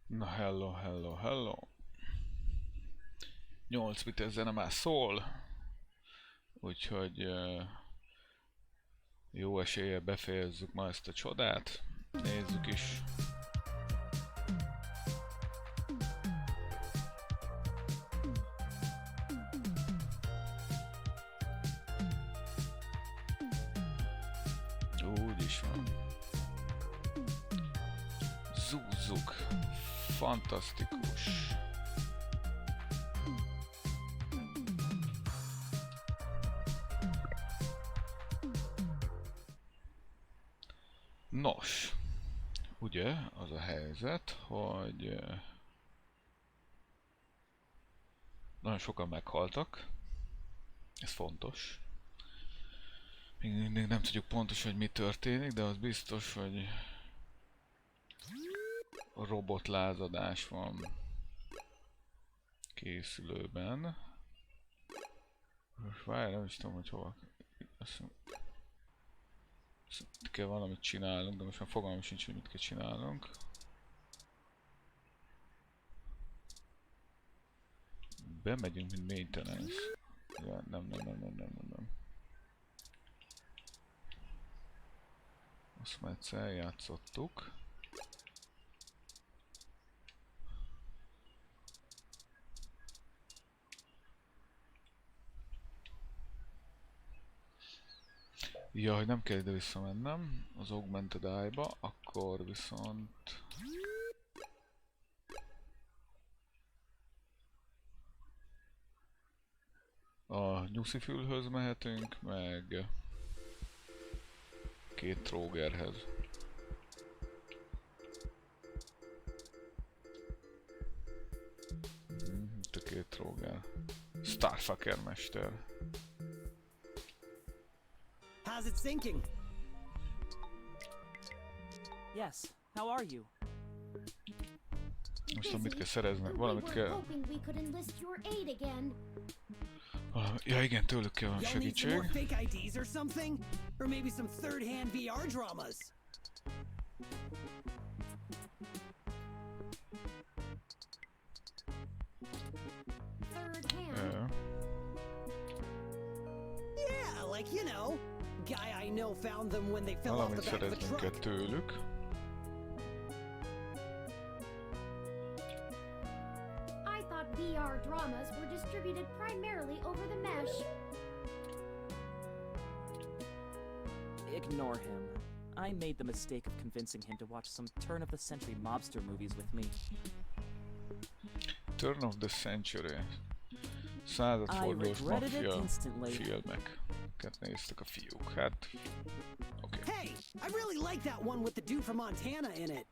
Na hello, hello, hello. 8 bit zene már szól. Úgyhogy jó eséllyel befejezzük ma ezt a csodát. Nézzük is. Úgy is van. Zúzzuk. Fantasztikus. Nos, ugye az a helyzet, hogy nagyon sokan meghaltak. Ez fontos. Még mindig nem tudjuk pontosan, hogy mi történik, de az biztos, hogy robotlázadás van készülőben. Most várj, nem is tudom, hogy hova. Itt kell valamit csinálnunk, de most már fogalmam sincs, hogy mit kell csinálnunk. Bemegyünk, mint maintenance. Ja, nem. Azt már egyszer eljátszottuk. Ja, hogy nem kell ide visszamennem az Augmented Eye-ba, akkor viszont... a nyuszifülhöz mehetünk, meg... két trógerhez. Itt a két tróger. Starfucker mester. How's it sinking? Yes. How are you? Most tudom, mit kell szerezni, valamit kell... Ja igen, tőlük kell valami segítség. Fake IDs or something? Or maybe some third-hand VR dramas? Third-hand? Yeah, like, you know, guy I know found them when they fell off the back of a truck. Valamit tőlük. I thought VR dramas were distributed primarily over the mesh. Ignore him. I made the mistake of convincing him to watch some turn-of-the-century mobster movies with me. Turn of the Century. Századfordulós maffia filmeket néztek a fiúk, hát... Oké. Hey, I really like that one with the dude from Montana in it.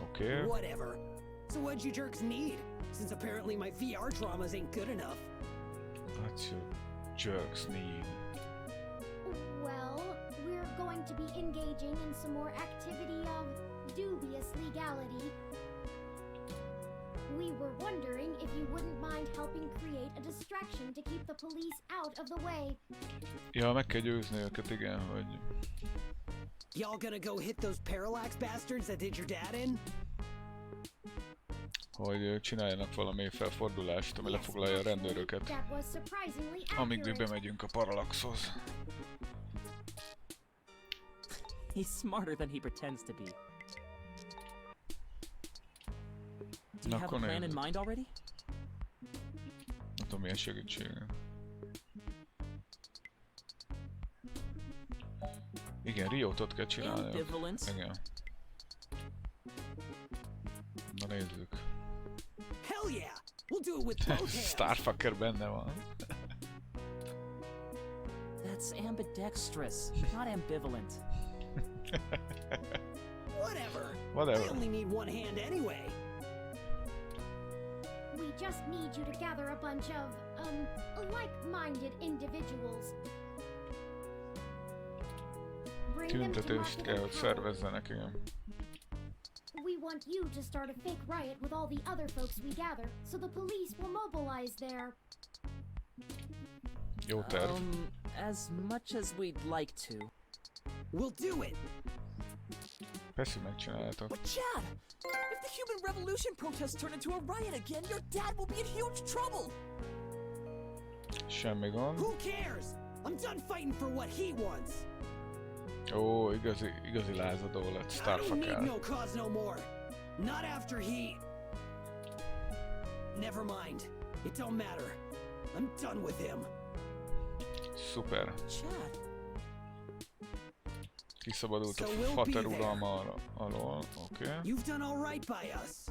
Oké. Whatever. So what'd you jerks need? Since apparently my VR dramas ain't good enough. What you jerks need? Well, we're going to be engaging in some more activity of dubious legality. We were wondering if you wouldn't mind helping create a distraction to keep the police out of the way. Ja, meg kell győzni őket, igen, hogy... Y'all gonna go hit those parallax bastards that did your dad in? Hogy csináljanak valami felfordulást, ami lefoglalja a rendőröket, amíg mi bemegyünk a Parallaxhoz. He's smarter than he pretends to be. Do you have a plan in mind already? Nem tudom, milyen segítség. Igen, Riótot kell csinálni. Igen. Na nézzük. Hell yeah! We'll do it with both hands. Starfucker benne van. That's ambidextrous, not ambivalent. Whatever. Whatever. I only need one hand anyway. We just need you to gather a bunch of, like-minded individuals. Tüntetést kell, hogy szervezzenek, igen. We want you to start a fake riot with all the other folks we gather, so the police will mobilize there. Jó terv. As much as we'd like to. We'll do it. Persze megcsináljátok. But Chad, if the human revolution protests turn into a riot again, your dad will be in huge trouble. Semmi gond. Who cares? I'm done fighting for what he wants. Ó, igazi lázadó lett, I don't need Starfucker. no cause no more. Not after he... Never mind. It don't matter. I'm done with him. Szuper. Chad, Kiszabadult a So we'll fater be there. uralma alól. Oké. You've done all right by us.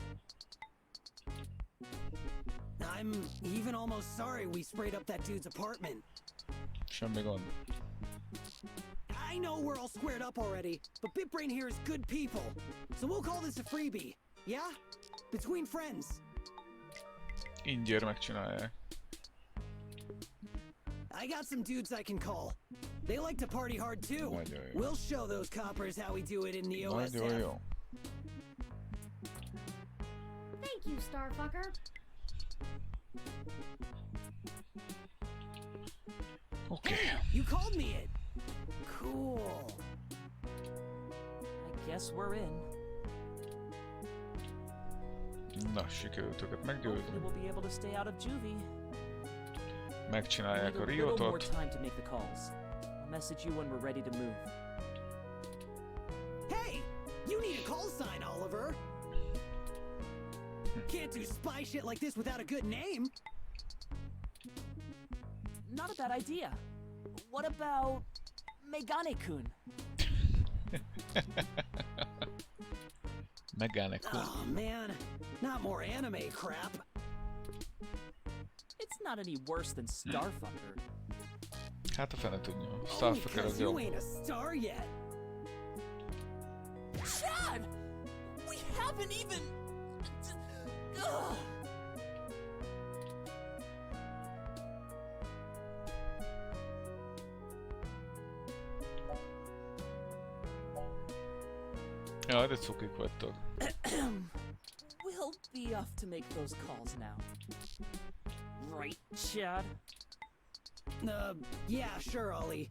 I'm even almost sorry we sprayed up that dude's apartment. Semmi gond. I know we're all squared up already, but Big Brain here is good people. So we'll call this a freebie. Yeah? Between friends. Ingyér megcsinálják. I got some dudes I can call. They like to party hard too. Nagyon jó. We'll show those coppers how we do it in the Nagyon OSF. jó. Thank you, Starfucker. Oké. You called me it. Cool. I guess we're in. Na, sikerült őket Hopefully meggyőzni. we'll be able to stay out of juvie. Megcsinálják a We need a little more riotot. time to make the calls. I'll message you when we're ready to move. Hey, you need a call sign, Oliver. Can't do spy shit like this without a good name. Not a bad idea. What about Megane-kun? Megállnak. Oh man, not more anime crap. It's not any worse than Starfucker. Hát a fene tudja. Only Starfucker az 'cause you jó. ain't a star yet. Chad! We haven't even... Ugh. Ja, de cukik vagytok. We'll be off to make those calls now. Right, Chad? Yeah, sure, Ollie.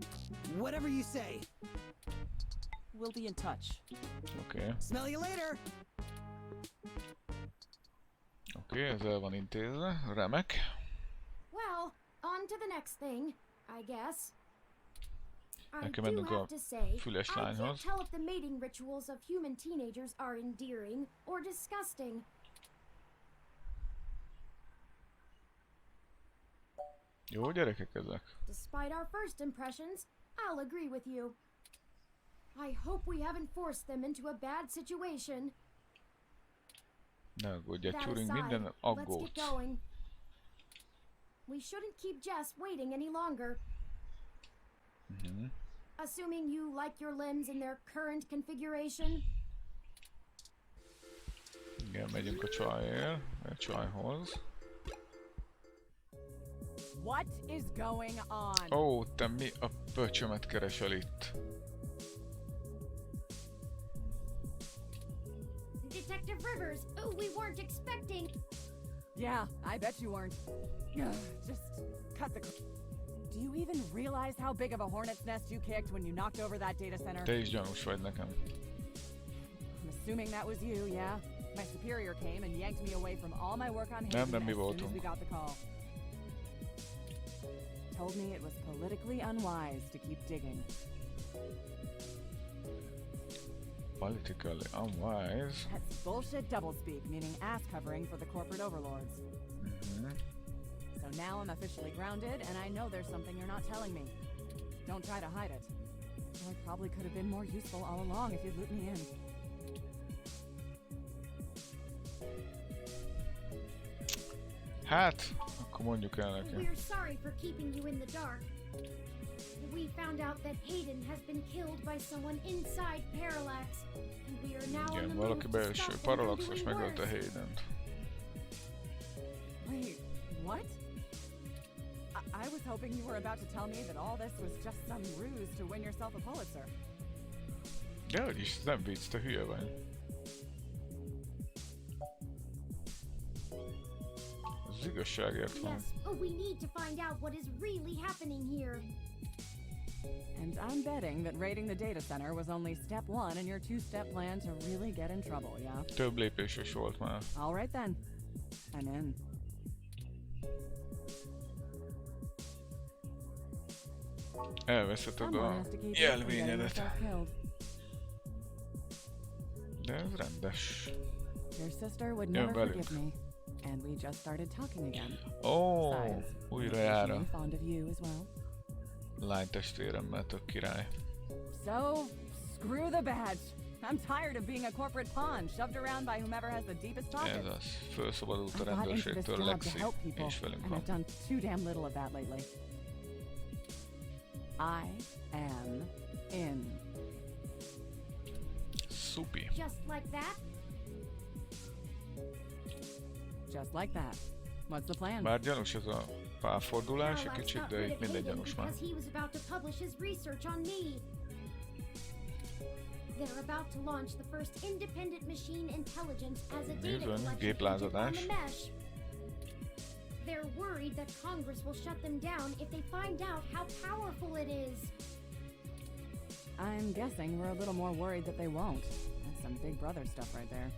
Whatever you say. We'll be in touch. Oké. Smell you later. Oké, ez el van intézve. Remek. Well, on to the next thing, I guess. I Nekem do mennünk a have to say, füles I can't lányhoz. tell if the mating rituals of human teenagers are endearing or disgusting. Jó gyerekek ezek. Despite our first impressions, I'll agree with you. I hope we haven't forced them into a bad situation. Ne aggódj, That Turing, aside, minden let's aggódsz. get going. We shouldn't keep Jess waiting any longer. Assuming you like your limbs in their current configuration. Igen, megyünk a csajért, a csajhoz. What is going on? Ó, te mi a pöcsömet keresel itt? Detective Rivers, oh, we weren't expecting. Yeah, I bet you weren't. Ugh, just cut the. Do you even realize how big of a hornet's nest you kicked when you knocked over that data center? Te is gyanús vagy nekem. I'm assuming that was you, yeah? My superior came and yanked me away from all my work on Nem, Hayden mi as soon as voltunk. we got the call. Told me it was politically unwise to keep digging. Politically unwise. That's bullshit doublespeak, meaning ass covering for the corporate overlords. So now I'm officially grounded, and I know there's something you're not telling me. Don't try to hide it. I probably could have been more useful all along if you'd looped me in. Hát, akkor mondjuk el neki. We're sorry for keeping you in the dark. We found out that Hayden has been killed by someone inside Parallax, and we are now on the Igen, move valaki to belső stop them from Parallaxos doing megölte worse. Haydent. Wait, what? I was hoping you were about to tell me that all this was just some ruse to win yourself a Pulitzer. Dehogy is, ez nem vicc, te hülye vagy. Ez az igazságért van. Yes, oh, we need to find out what is really happening here. And I'm betting that raiding the data center was only step 1 in your 2-step plan to really get in trouble, yeah? Több lépéses volt már. All right then. I'm in. Elveszheted Someone a has to keep you from getting jelvényedet. yourself killed. De ez rendes. Your sister would Jön never velünk. forgive me. And we just started talking again. Ó, Besides, újra isn't jár she a fond of you as well? lánytestvéremmel, tök király. So, screw the badge. I'm tired of being a corporate pawn shoved around by whomever has the deepest Ez pockets. az. Felszabadult a I got into this rendőrségtől job to Lexi, help people, és velünk and van. I've done too damn little of that lately. I am in. Szupi. Just like that? Just like that. What's the plan? Bár gyanús ez a pálfordulás egy Parallax kicsit, got de rid itt of mindegy Hayden gyanús már. because he was about to publish his research on me. They're about to launch the first independent machine intelligence as a data Nézd, collection agent on géplázadás. the mesh. They're worried that Congress will shut them down if they find out how powerful it is. I'm guessing we're a little more worried that they won't. That's some Big Brother stuff right there.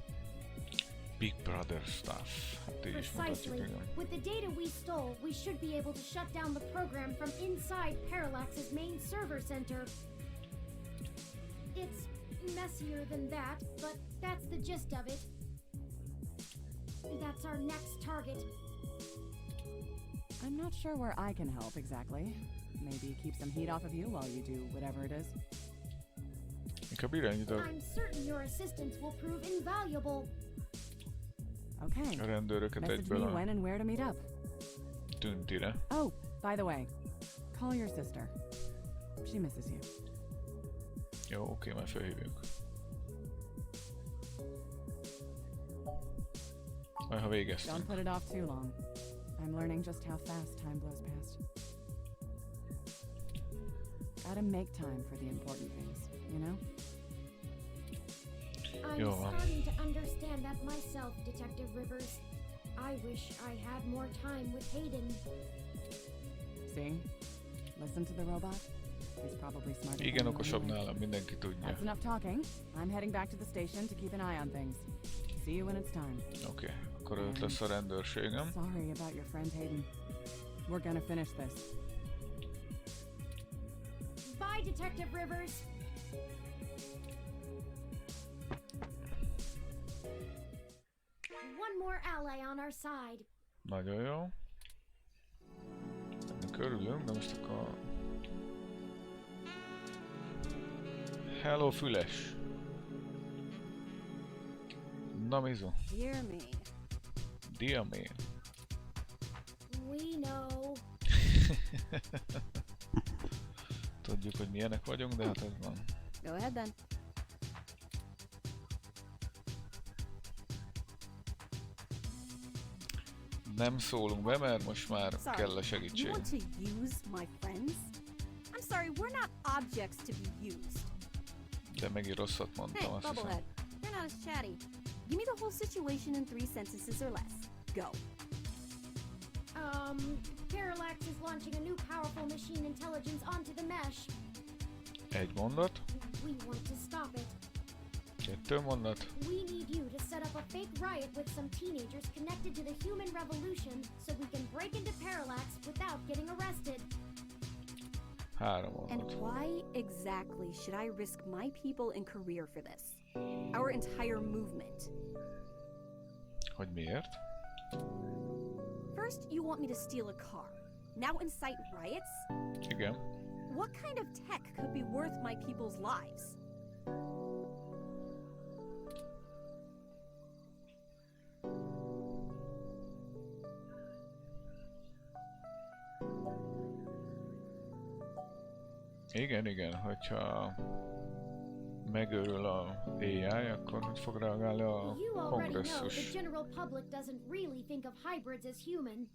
Big Brother stuff. Hát így is mondhatjuk, Precisely. igen. With the data we stole, we should be able to shut down the program from inside Parallax's main server center. It's messier than that, but that's the gist of it. That's our next target. I'm not sure where I can help exactly. Maybe keep some heat off of you while you do whatever it is. Inkább irányítod I'm certain your assistance will prove invaluable. Okay. a rendőröket Message egyből me a when and where to meet up. tüntire. Oh, by the way, call your sister. She misses you. Jó, oké, majd felhívjuk. Majd ha Don't végeztünk. put it off too long. I'm learning just how fast time blows past. Gotta make time for the important things, you know? I'm Yo. starting to understand that myself, Detective Rivers. I wish I had more time with Hayden. See? Listen to the robot. He's probably smarter than Igen, you okosabb anyway. nálam, mindenki tudja. That's enough talking. I'm heading back to the station to keep an eye on things. See you when it's time. Oké, akkor őt lesz a rendőrségem. Sorry about your friend Hayden. We're gonna finish this. Bye, Detective Rivers. One more ally on our side. Nagyon jó. Ennek örülünk, de most akkor... Hello, füles! Na, Mizu. Dear me. Dia me. We know. Tudjuk, hogy milyenek vagyunk, de hát ez van. Go ahead then. Nem szólunk be, mert most már Sorry, kell a you segítség. want to use my friends? I'm sorry, we're not objects to be used. De megint rosszat Hey, mondtam, azt hiszem. Bubblehead, you're not as chatty. Give me the whole situation in 3 sentences or less. Go. Parallax is launching a new powerful machine intelligence onto the mesh. Egy mondat, We want to stop it. 2 mondat, We need you to set up a fake riot with some teenagers connected to the human revolution so we can break into Parallax without getting arrested. 3 And mondat. why exactly should I risk my people and career for this? Our entire movement. Hogy miért? First, you want me to steal a car. Now incite riots? Igen. What kind of tech could be worth my people's lives? Igen, igen, hogyha megőrül a AI, akkor hogy fog reagálni a You already know the kongresszus? general public doesn't really think of hybrids as human.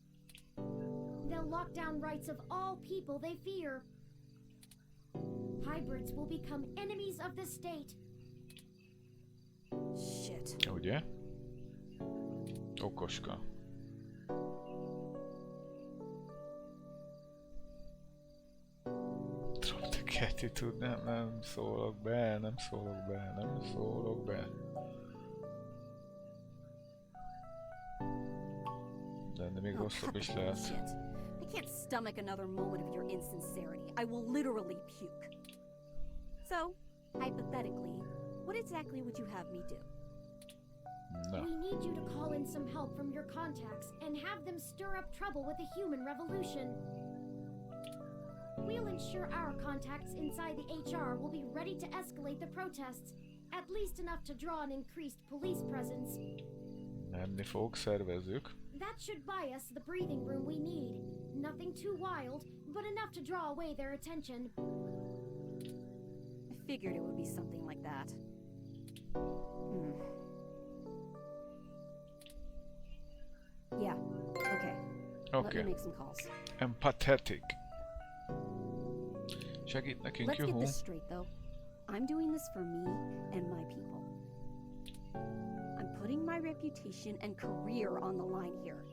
They'll lock down rights of all people they fear. Hybrids will become enemies of the state. Shit. Ugye? Okoska. Drop the Keti tud, nem szólok be, nem szólok be, nem szólok be. De még Oh, rosszabb cut is the lehet. bullshit. I can't stomach another moment of your insincerity. I will literally puke. So, hypothetically, what exactly would you have me do? Na, We need you to call in some help from your contacts and have them stir up trouble with the human revolution. We'll ensure our contacts inside the HR will be ready to escalate the protests, at least enough to draw an increased police presence. menni fog, szervezzük. That should buy us the breathing room we need. Nothing too wild, but enough to draw away their attention. I figured it would be something like that. Yeah, okay. Let Oké. me make some calls. Empathetic. Segít nekünk, Let's get juhú. this straight, though. I'm doing this for me and my people. I'm putting my reputation and career on the line here.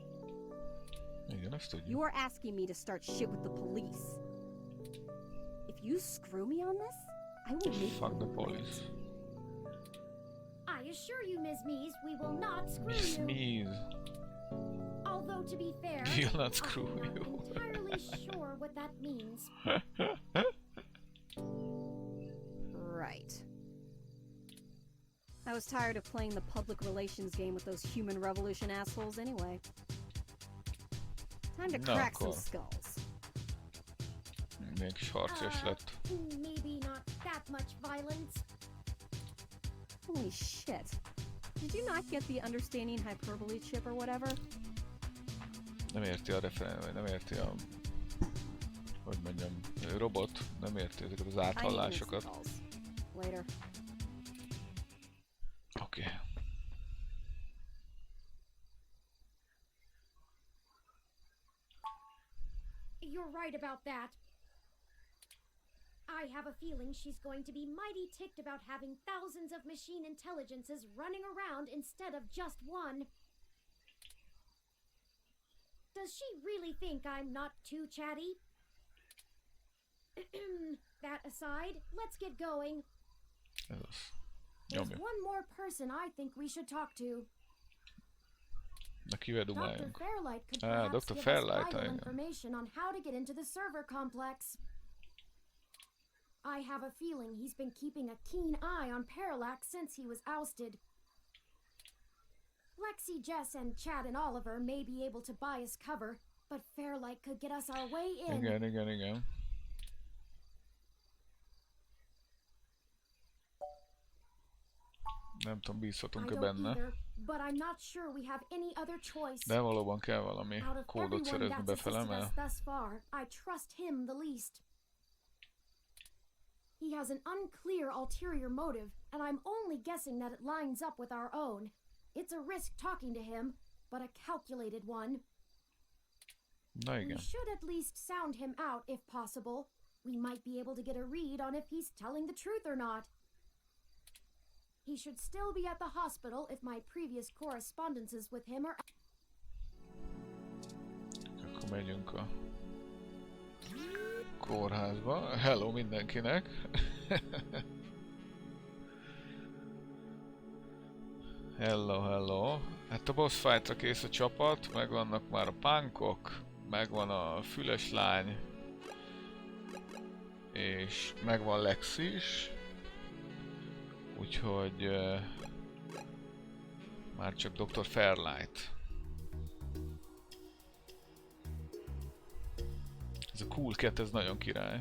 Igen, ezt tudjuk. You are asking me to start shit with the police. If you screw me on this, I will make Fuck you the regret police. it. I assure you, Ms. Mees, we will not screw you. Sneeze. Although, to be fair, We'll not screw I'm not you. entirely sure what that means. Right. I was tired of playing the public relations game with those human revolution assholes anyway. Time to No, crack some cool. skulls. Milyen kis harcias lett. Maybe not that much violence. Holy shit. Did you not get the understanding hyperbole chip or whatever? Nem érti a vagy nem érti a... Hogy mondjam, robot nem érti ezeket az I need to make some áthallásokat. calls. Later. Oké. You're right about that. I have a feeling she's going to be mighty ticked about having thousands of machine intelligences running around instead of just one. Does she really think I'm not too chatty? That aside, let's get going. Ez az. There's Nyomja. one more person I think we should talk to. Na kivel Dr. dumáljunk? Fairlight could Ah, perhaps Dr. give Fairlight, us vital igen. information on how to get into the server complex. I have a feeling he's been keeping a keen eye on Parallax since he was ousted. Lexi, Jess, and Chad and Oliver may be able to buy us cover, but Fairlight could get us our way in. Igen. Nem tudom, I bízhatunk-e don't benne. either, but I'm not sure we have any other choice. De valóban kell valami Out of kódot everyone szerezni that's befele, assisted us mert thus far, I trust him the least. He has an unclear ulterior motive, and I'm only guessing that it lines up with our own. It's a risk talking to him, but a calculated one. na We igen. should at least sound him out if possible. We might be able to get a read on if he's telling the truth or not. He should still be at the hospital if my previous correspondences with him are... Akkor megyünk a kórházba. Hello mindenkinek! Hello. Hát a boss fightra kész a csapat, megvannak már a punkok, megvan a füles lány, és megvan Lexi is. Úgyhogy már csak Dr. Fairlight. Ez a Cool Cat, ez nagyon király.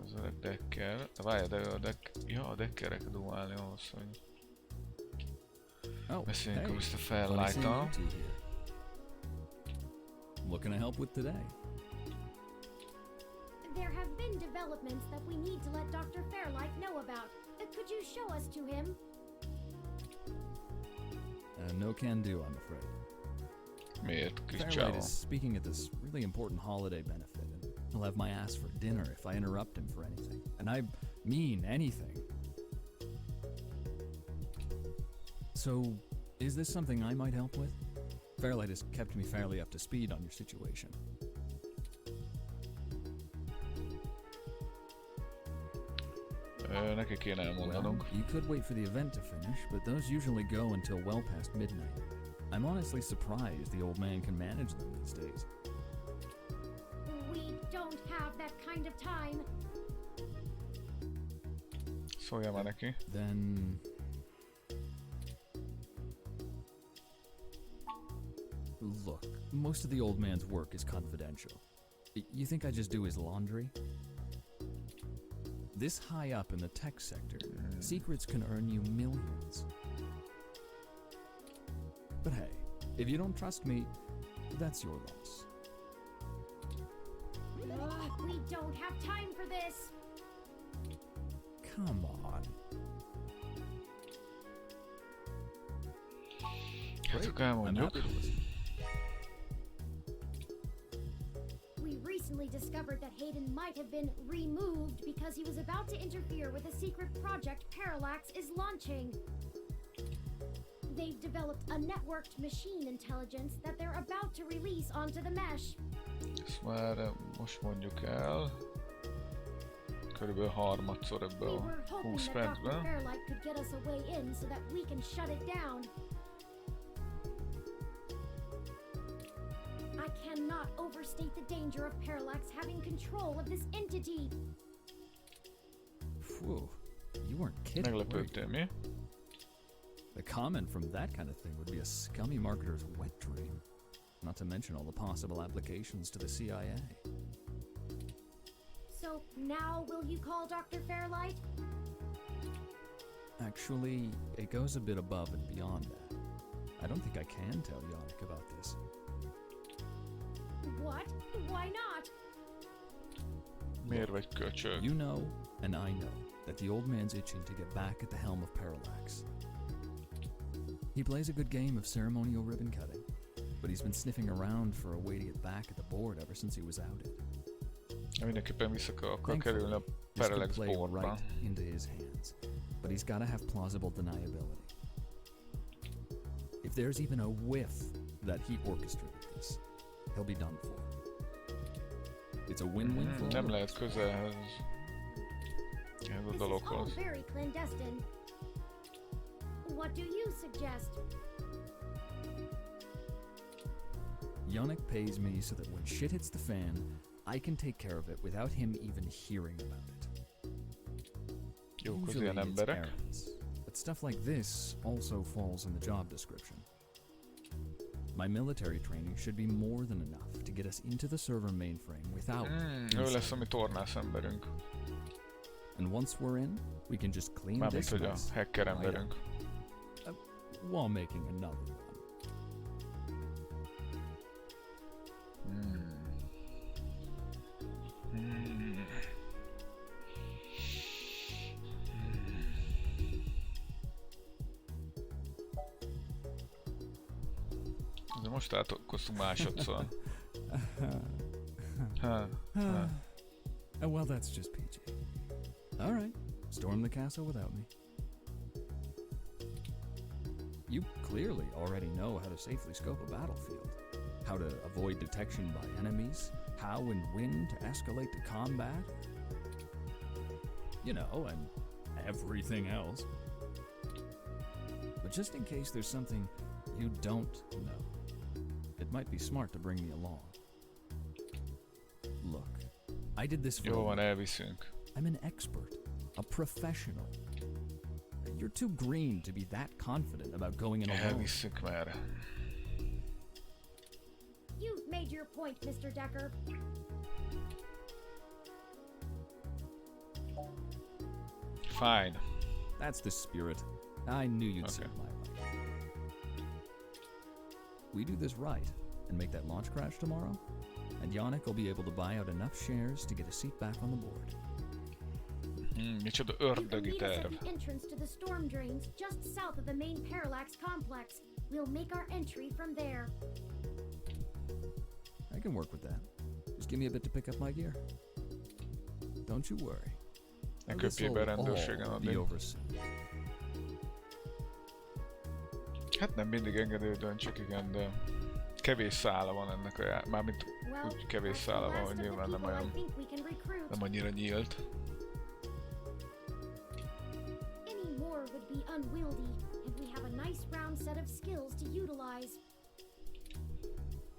Az öreg Decker. De várja, de a a Deckerre kell dumálni ahhoz, hogy Oh, beszéljünk a hey. Mr. Funny Fairlight-tal. seeing you two here. What can I help with today? There have been developments that we need to let Dr. Fairlight know about. Could you show us to him? No can do, I'm afraid. Miért, kis Fairlight csávó? is speaking at this really important holiday benefit, and he'll have my ass for dinner if I interrupt him for anything. And I mean anything. So, is this something I might help with? Fairlight has kept me fairly up to speed on your situation. Neki kéne Well, elmondanunk. you could wait for the event to finish, but those usually go until well past midnight. I'm honestly surprised the old man can manage them these days. We don't have that kind of time. Szóljál már neki. Then... Look, most of the old man's work is confidential. You think I just do his laundry? This high up in the tech sector, secrets can earn you millions. But hey, if you don't trust me, that's your loss. We don't have time for this. Come on. Hát akkor I'm elmondjuk. happy to listen. We recently discovered that Hayden might have been removed because he was about to interfere with a secret project Parallax is launching. They've developed a networked machine intelligence that they're about to release onto the mesh. Ezt már most mondjuk el. Körülbelül harmadszor We ebből were a hoping 20 that Dr. percben. Fairlight could get us a way in so that we can shut it down. I cannot overstate the danger of Parallax having control of this entity. Phew, you weren't kidding. were you? Meglepődtél, mi? The comment from that kind of thing would be a scummy marketer's wet dream. Not to mention all the possible applications to the CIA. So now will you call Dr. Fairlight? Actually, it goes a bit above and beyond that. I don't think I can tell Yannick about this. What? Why not? Miért vagy köcsög? You know, and I know, that the old man's itching to get back at the helm of Parallax. He plays a good game of ceremonial ribbon cutting, but he's been sniffing around for a way to get back at the board ever since he was outed. Mindenképpen vissza akar Thankfully, kerülni a this could Parallax play boardba. right into his hands, but he's got to have plausible deniability. If there's even a whiff that he orchestrated this, he'll be done for. It's a win-win for all Nem of lehet us. közelhez. Ez a This is all dologhoz. very clandestine. What do you suggest? Yannick pays me so that when shit hits the fan, I can take care of it without him even hearing about it. Jók az Usually ilyen it's emberek. errands, but stuff like this also falls in the job description. My military training should be more than enough to get us into the server mainframe without Ő insight. lesz a mi tornász emberünk. And once we're in, we can just clean Mármint, this hogy a mess hacker right emberünk. up, while making another one. De most átkoztunk másodszor. Ha. Well, that's just peachy. All right, storm the castle without me. You clearly already know how to safely scope a battlefield, how to avoid detection by enemies, how and when to escalate to combat. You know, and everything else. But just in case there's something you don't know, it might be smart to bring me along. Look, I did this for Jó a van, living. elviszünk. I'm an expert, a professional. You're too green to be that confident about going in alone. Elviszünk már. You've made your point, Mr. Decker. Fine. That's the spirit. I knew you'd see Okay. my light. We do this right and make that launch crash tomorrow, and Yannick will be able to buy out enough shares to get a seat back on the board. Micsoda You can ördögi meet us terv. at the entrance to the storm drains just south of the main Parallax complex. We'll make our entry from there. I can work with that. Just give me a bit to pick up my gear. Don't you worry. Ne This'll köpjél be a rendőrségen all be addig. over soon. Hát nem mindig engedő döntsök, igen, de kevés szála van ennek a mármint Well, úgy kevés that's the szála van, last hogy of the nyilván nem people I olyan, think we can recruit. nem annyira nyílt. Any more would be unwieldy, and we have a nice round set of skills to utilize.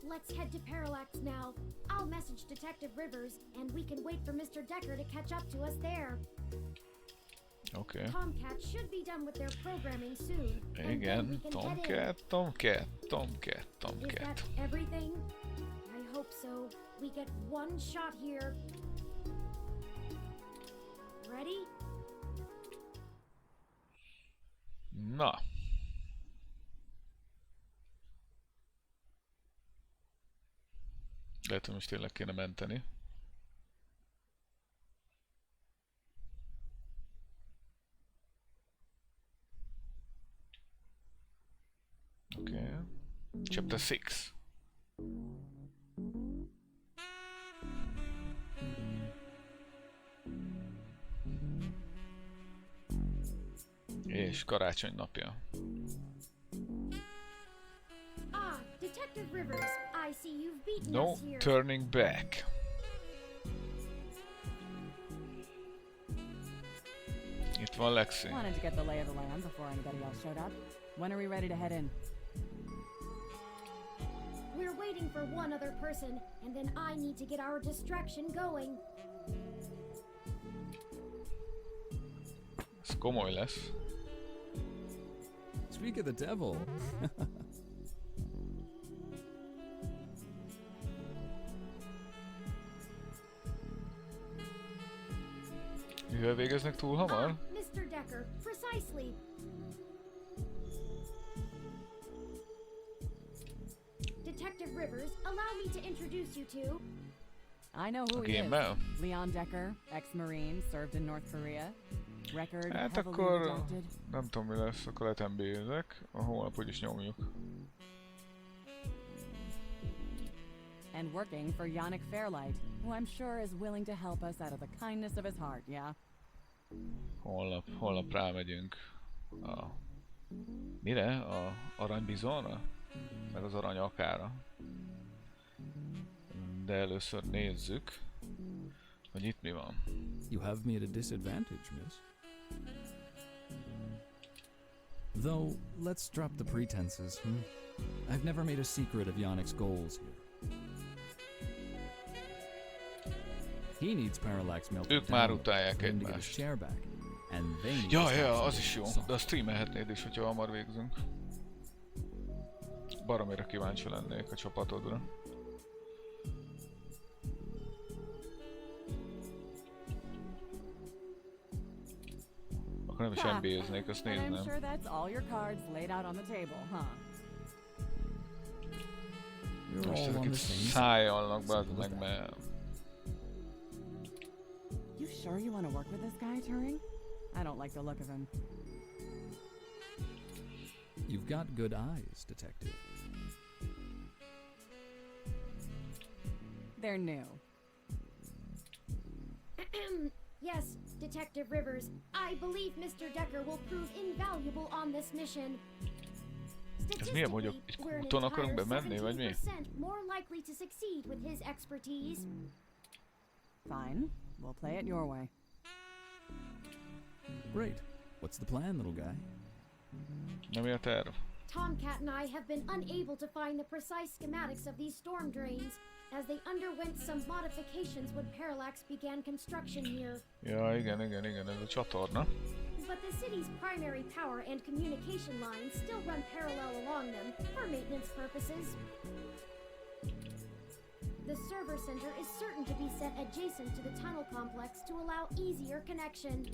Let's head to Parallax now. I'll message Detective Rivers, and we can wait for Mr. Decker to catch up to us there. Oké. Tomcat should be done with their programming soon. and then we Igen, can head in. Tomcat. Is that everything? I hope so. We get one shot here. Ready? Na. Lehet, hogy most tényleg kéne menteni. Okay. Chapter 6. És karácsony napja. Ah, Detective Rivers, I see you've beaten No us here. turning back. Itt van Lexi. Wanted to get the lay of the land before anybody else showed up. When are we ready to head in? We're waiting for one other person, and then I need to get our distraction going. Ez komoly lesz. Speak of the devil. Mivel végeznek túl hamar? Ah, Mr. Decker, precisely. Detective Rivers, allow me to introduce you to... I know who A he is. gameből? Leon Decker, ex-marine, served in North Korea. Record Hát heavily akkor redacted. nem tudom mi lesz, akkor letembézek. A holnap úgyis nyomjuk. And working for Yannick Fairlight, who I'm sure is willing to help us out of the kindness of his heart, yeah? Holnap rámegyünk a... Mire? A aranybizonra? Meg az arany akára. De először nézzük, hogy itt mi van. You have me at a disadvantage, miss. Though, let's drop the pretenses, I've never made a secret of Yannick's goals here. He needs Parallax melted Ők már utálják for him to get his egymást. chair back, and they need Ja, to ja, stop az is jó. something De azt streamelhetnéd is, hogyha hamar végzünk. Baromira kíváncsi lennék a csapatodra. Akkor nem is Ha. NBA-znék, azt And I'm nézném. sure that's all your cards laid out on the table, huh? You're Most all ezek on itt the same side. szájjalnak be, az meg mert... You sure you want to work with this guy, Turing? I don't like the look of him. You've got good eyes, detective. They're new. Yes, Detective Rivers, I believe Mr. Decker will prove invaluable on this mission. Ez milyen mondjuk? Egy Statistically, we're an úton akarunk entire bemenni, vagy mi? 17% more likely to succeed with his expertise. Fine. We'll play it your way. Great. What's the plan, little guy? Nem mi a terv? Tomcat and I have been unable to find the precise schematics of these storm drains, as they underwent some modifications when Parallax began construction here. Ja, igen, ez a csatorna. But the city's primary power and communication lines still run parallel along them for maintenance purposes. The server center is certain to be set adjacent to the tunnel complex to allow easier connection.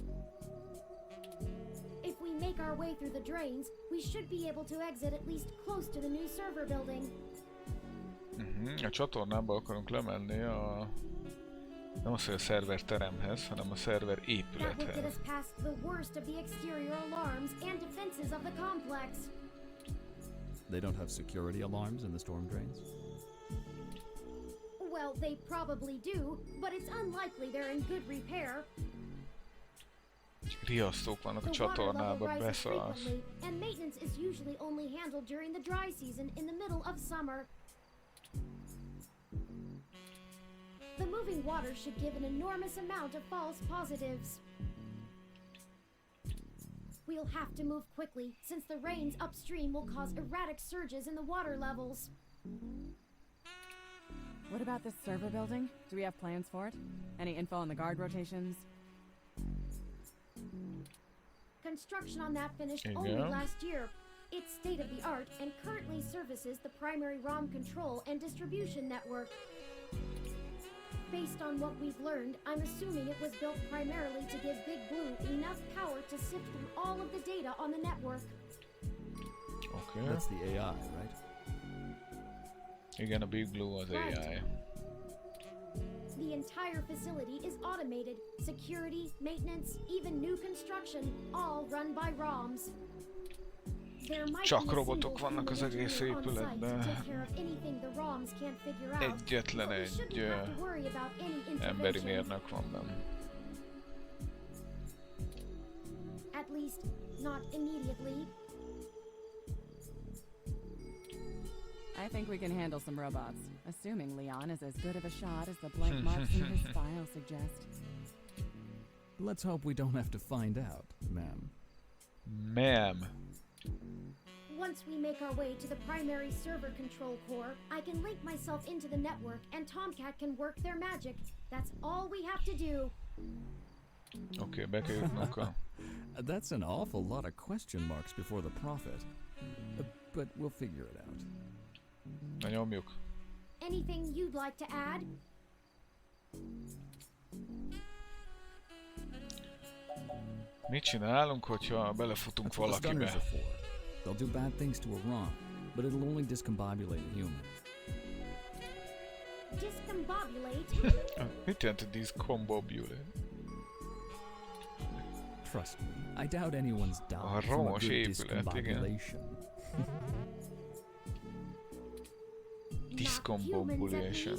If we make our way through the drains, we should be able to exit at least close to the new server building. A csatornába akarunk lemenni a... Nem az, hogy a szerver teremhez, hanem a szerver That will get épülethez. us past the worst of the exterior alarms and defenses of the complex. They don't have security alarms in the storm drains? Well, they probably do, but it's unlikely they're in good repair. Riasztók vannak a The water level csatornába, rises beszarsz. frequently, and maintenance is usually only handled during the dry season in the middle of summer. The moving water should give an enormous amount of false positives. We'll have to move quickly, since the rains upstream will cause erratic surges in the water levels. What about this server building? Do we have plans for it? Any info on the guard rotations? Construction on that finished There you only go. last year. It's state-of-the-art and currently services the primary ROM control and distribution network. Based on what we've learned, I'm assuming it was built primarily to give Big Blue enough power to sift through all of the data on the network. Oké. That's the AI, right? Igen, a Big Blue az Right. AI. The entire facility is automated. Security, maintenance, even new construction, all run by ROMs. There might Csak be a robotok single vannak az human egész engineer on site to épületben. take care of anything the ROMs can't figure out. Egyetlen But we egy shouldn't have to worry about any emberi intervention. mérnök van benne. At least, not immediately. I think we can handle some robots, assuming Leon is as good of a shot as the blank marks in his file suggest. Let's hope we don't have to find out, ma'am. Ma'am. Once we make our way to the primary server control core, I can link myself into the network and Tomcat can work their magic. That's all we have to do. Oké, be kell jutnunk a... That's an awful lot of question marks before the prophet. But we'll figure it out. Na nyomjuk. Anything you'd like to add? Mit csinálunk, hogyha belefutunk That's what the valakibe? gunners are for. They'll do bad things to a ROM, but it'll only discombobulate a human. Discombobulate? Mit jelent a discombobulate? Trust me, I doubt anyone's A died from a romos good épület, igen. discombobulation. Discombobulation.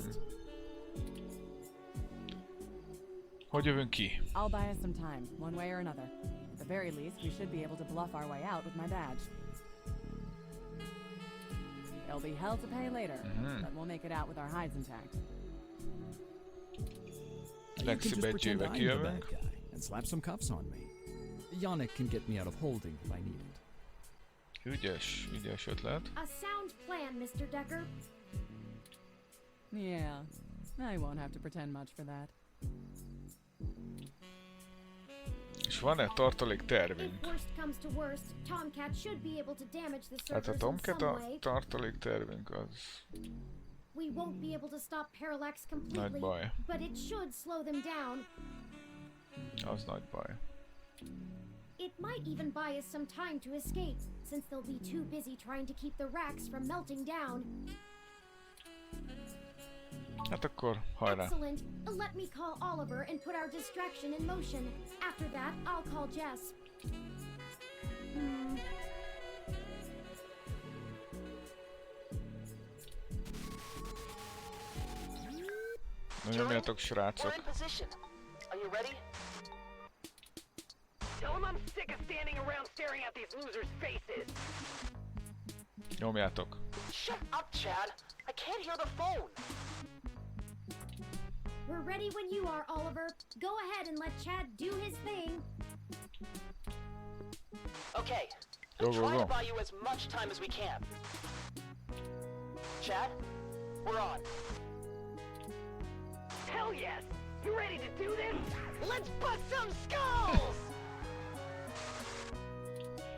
Hogy jövünk ki? I'll buy us some time, one way or another. At the very least, we should be able to bluff our way out with my badge. It'll be hell to pay later, but we'll make it out with our hides intact. You can Lexi just pretend badge-ével I'm the kijövünk. bad guy and slap some cuffs on me. Yannick can get me out of holding if I need it. Ügyes, ügyes ötlet. A sound plan, Mr. Decker. Yeah, I won't have to pretend much for that. És van-e tartalék If tervünk? worst comes to worst, Tomcat should be able to damage the Hát a servers in Tomcat some a way. tartalék tervünk az We won't be able to stop Parallax nagy completely, baj. but it should slow them down. Az nagy baj. It might even buy us some time to escape, since they'll be too busy trying to keep the racks from melting down. Hát akkor hajrá. Excellent. Let me call Oliver and put our distraction in motion. After that, I'll call Jess. Na nyomjátok, We're srácok. in position. Are you ready? Tell him I'm sick of standing around staring at these losers' faces. Nyomjátok. Shut up, Chad. I can't hear the phone. We're ready when you are, Oliver. Go ahead and let Chad do his thing. Okay. Go, We'll go, try go. to buy you as much time as we can. Chad, we're on. Hell yes! You ready to do this? Let's bust some skulls!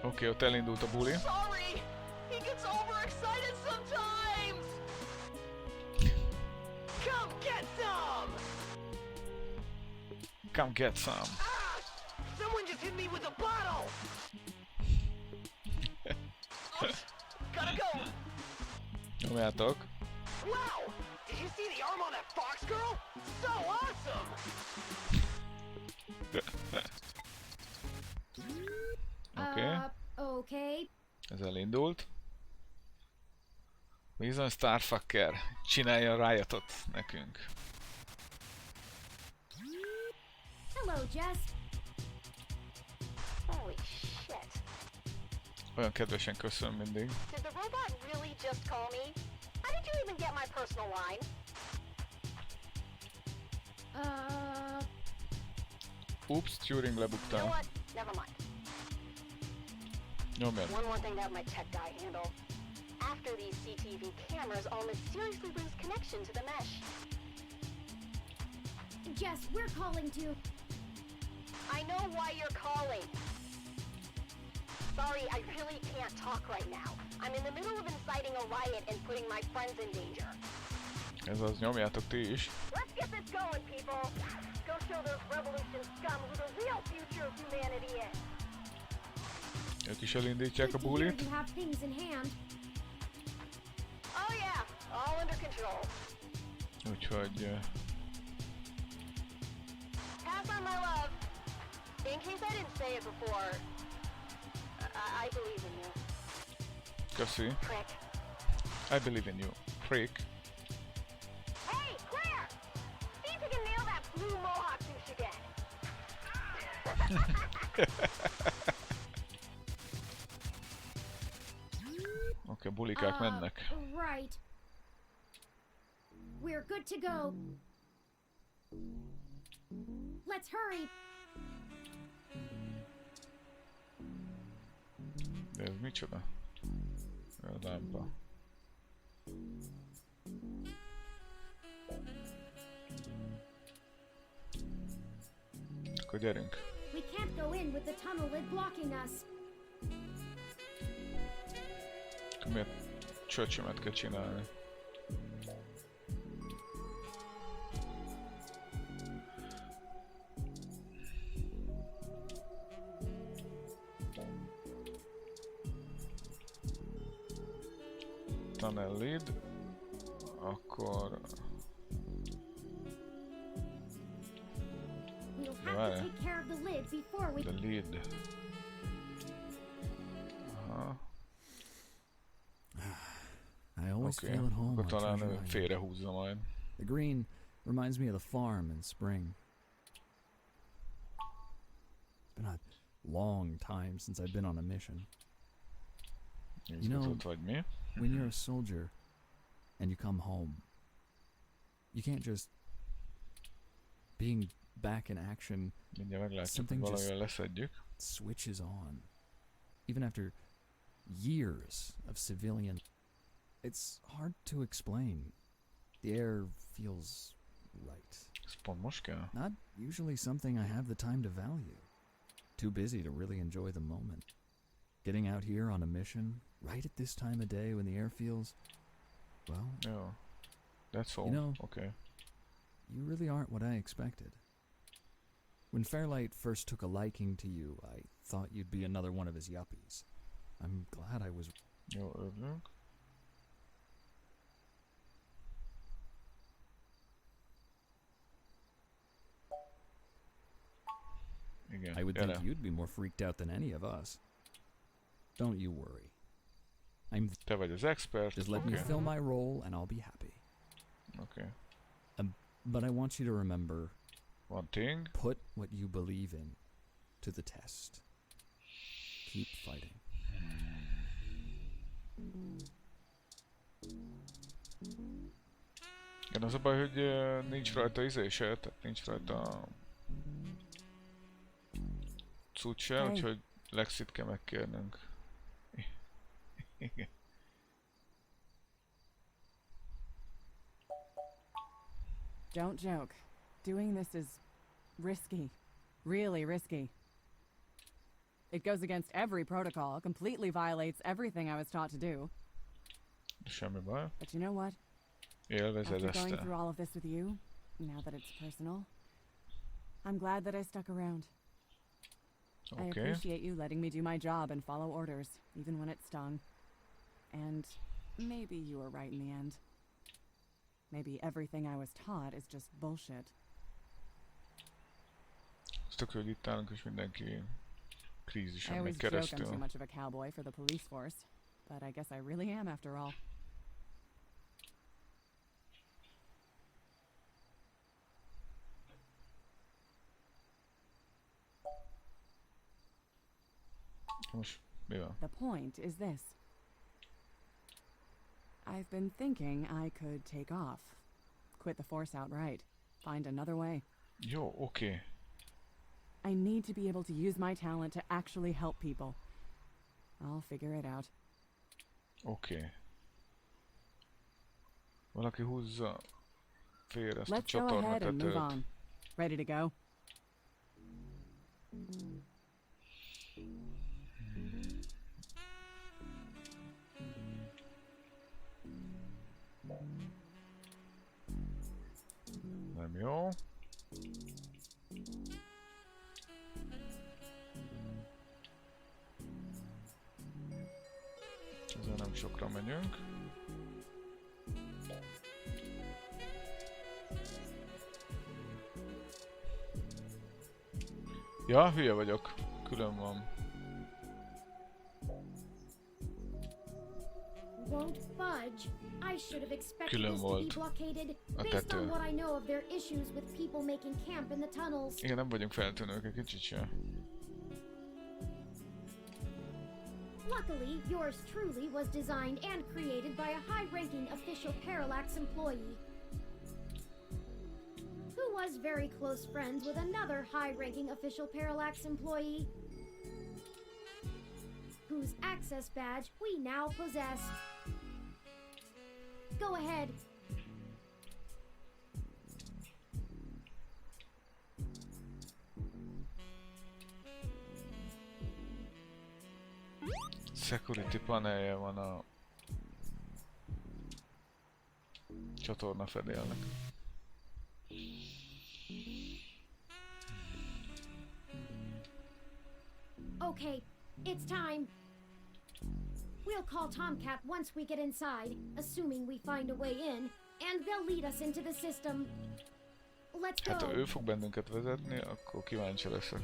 Oké, ott elindult a buli. Sorry! He gets overexcited sometimes! Come get some! Come get some. Ah! Someone just hit me with a bottle! Gotta go! Nyomjátok. Wow! Did you see the arm on that fox girl? So awesome! Oké, Okay. ez elindult. Bizony Starfucker csinálja a riotot nekünk. Hello, Jess. Holy shit. Olyan kedvesen köszön mindig. Did the robot really just call me? How did you even get my personal line? Oops, Turing You know lebuktál. what? Never mind. Nyomjad. One more thing to have my tech guy handle. After these CTV cameras all mysteriously lose connection to the mesh. Jess, we're calling to. I know why you're calling. Sorry, I really can't talk right now. I'm in the middle of inciting a riot and putting my friends in danger. Ez az, nyomjátok ti is. Let's get this going, people. Go show those revolution scum who the real future of humanity is. Ők is elindítják a Good to hear bulit. you have things in hand. Oh yeah, all under control. Úgyhogy... Pass on my love. In case I didn't say it before, I believe in you. Köszi. Prick. I believe in you. Prick. Hey, Claire! See if you can nail that blue mohawk douche again. Oké, bulikák mennek. Right. We're good to go. Let's hurry. De ez micsoda? A lámpa. Akkor gyerünk. We can't go in with the tunnel lid blocking us. Akkor miért csöcsömet kell csinálni? Tunnel lid. Akkor... We'll have to take care of the lid before we. The lid. Aha. I always Oké, feel at home akkor on talán Treasure ő Island. félrehúzza majd. The green reminds me of the farm in spring. It's been a long time since I've been on a mission. Izgatott vagy mi? When you're a soldier and you come home, you can't just... Being back in action Mindjárt meglátjuk, hogy Something just- valamivel leszedjük. switches on. Even after years of civilian... It's hard to explain. The air feels right. Ez pont most kell? Not usually something I have the time to value. Too busy to really enjoy the moment. Getting out here on a mission, right at this time of day when the air feels... Well, Jó. That's all. You know- Okay. you really aren't what I expected. When Fairlight first took a liking to you, I thought you'd be another one of his yuppies. I'm glad I was... Jó, örülünk. Igen, I would gyere. think you'd be more freaked out than any of us. Don't you worry. Te vagy az expert. Just let Oké. me fill my role and I'll be happy. Oké. But I want you to remember, One thing. put what you believe in to the test. Keep fighting. Igen, az a baj, hogy nincs rajta izé se, tehát nincs rajta cucc se, Hey. úgyhogy Lexit kell megkérnünk. Igen. Don't joke. Doing this is risky. Really risky. It goes against every protocol, completely violates everything I was taught to do. Semmi baj. But you know what? Élvezed After going ezt. through all of this with you, now that it's personal, I'm glad that I stuck around. I Oké. appreciate you letting me do my job and follow orders, even when it stung. And maybe you were right in the end. Maybe everything I was taught is just bullshit. Ez tök, hogy itt állunk és mindenki I krízisen always megy joke I'm too keresztül. much of a cowboy for the police force, but I guess I really am after all. Most mi van? The point is this. I've been thinking I could take off. Quit the force outright. find another way. Jó, oké. I need to be able to use my talent to actually help people. I'll figure it out. Oké. Valaki húzza félre ezt a Let's go ahead and move csatornatetőt. on. Ready to go? Nem jó. Ezzel nem sokra megyünk. Ja, hülye vagyok. Külön van. Won't budge. I should have expected Külön this to be volt blockaded a based on tető. what I know of their issues with people making camp in the tunnels. Igen, nem vagyunk feltűnők egy kicsit sem. Luckily, yours truly was designed and created by a high-ranking official Parallax employee who was very close friends with another high-ranking official Parallax employee whose access badge we now possess. Go ahead. Security panelje van a csatorna fedélnek. Okay, it's time. We'll call Tomcat once we get inside, assuming we find a way in, and they'll lead us into the system. Let's Hát ha go. ő fog bennünket vezetni, akkor kíváncsi leszek.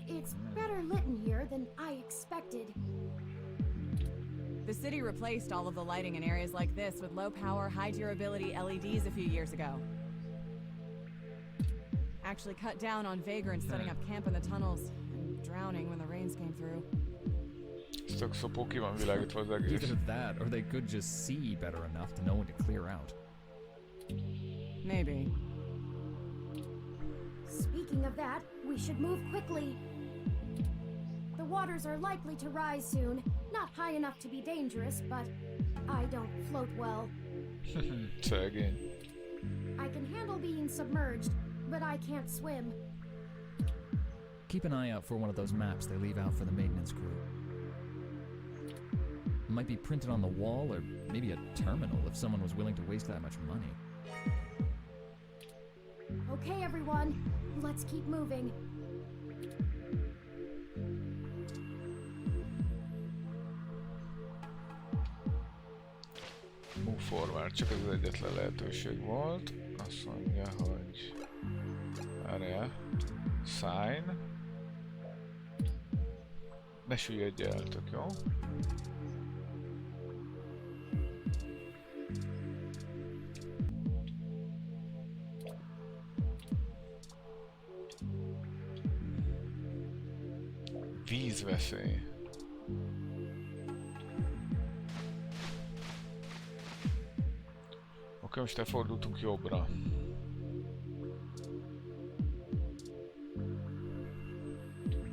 It's better lit in here than I expected. The city replaced all of the lighting in areas like this with low-power, high-durability LEDs a few years ago. Actually cut down on vagrants setting up camp in the tunnels and drowning when the rains came through. Ez tök szopó, ki van világítva az egész. Either that, or they could just see better enough to know when to clear out. Maybe. Speaking of that, we should move quickly. The waters are likely to rise soon. Not high enough to be dangerous, but I don't float well. Szegény. I can handle being submerged, but I can't swim. Keep an eye out for one of those maps they leave out for the maintenance crew. It might be printed on the wall, or maybe a terminal if someone was willing to waste that much money. Okay, everyone, let's keep moving. Move forward, csak ez az egyetlen lehetőség volt. Azt mondja, hogy... Várjál. Sign. Ne süllyedj el, tök jó. Vízveszély. Oké, most elfordultunk jobbra.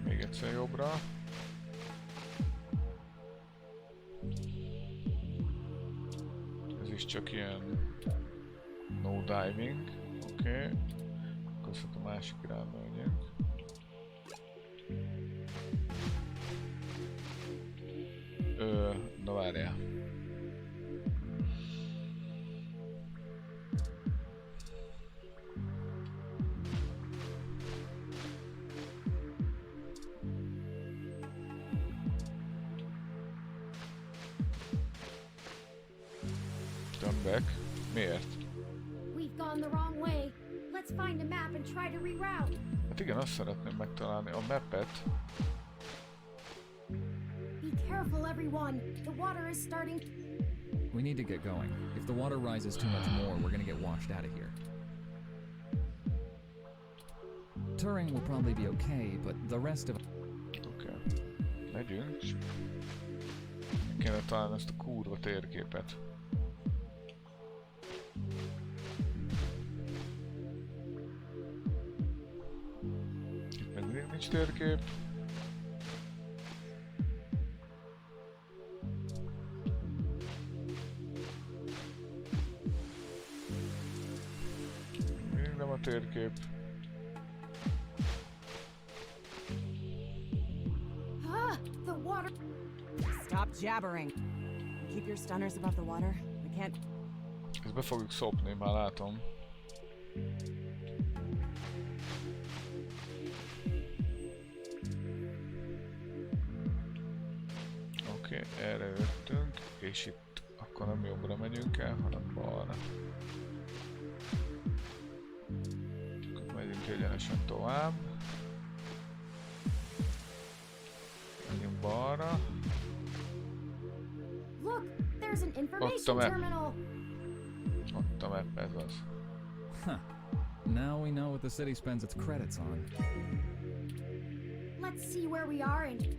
Még egyszer jobbra. Ez is csak ilyen no diving. Oké. Akkor azt a másik irányba megyünk. Na várjál. Turn back. Miért? We've gone the wrong way. Let's find a map and try to reroute. Hát igen, azt szeretném megtalálni a mappet. Be careful, everyone. The water is starting. We need to get going. If the water rises too much more, we're gonna get washed out of here. Touring will probably be okay, but the rest of... Oké. Megyünk. Meg kéne találni ezt a kurva térképet. nincs térkép. Még nem a térkép. The water. Stop jabbering. Keep your stunners above the water. We can't. Ezt be fogjuk szopni, már látom. Oké, erre jöttünk, és itt akkor nem jobbra megyünk el, hanem balra. Akkor megyünk egyenesen tovább. Megyünk balra. Look, there's an Ott a information map. terminal. Ott a map, ez az. Huh. Now we know what the city spends its credits on. Let's see where we are and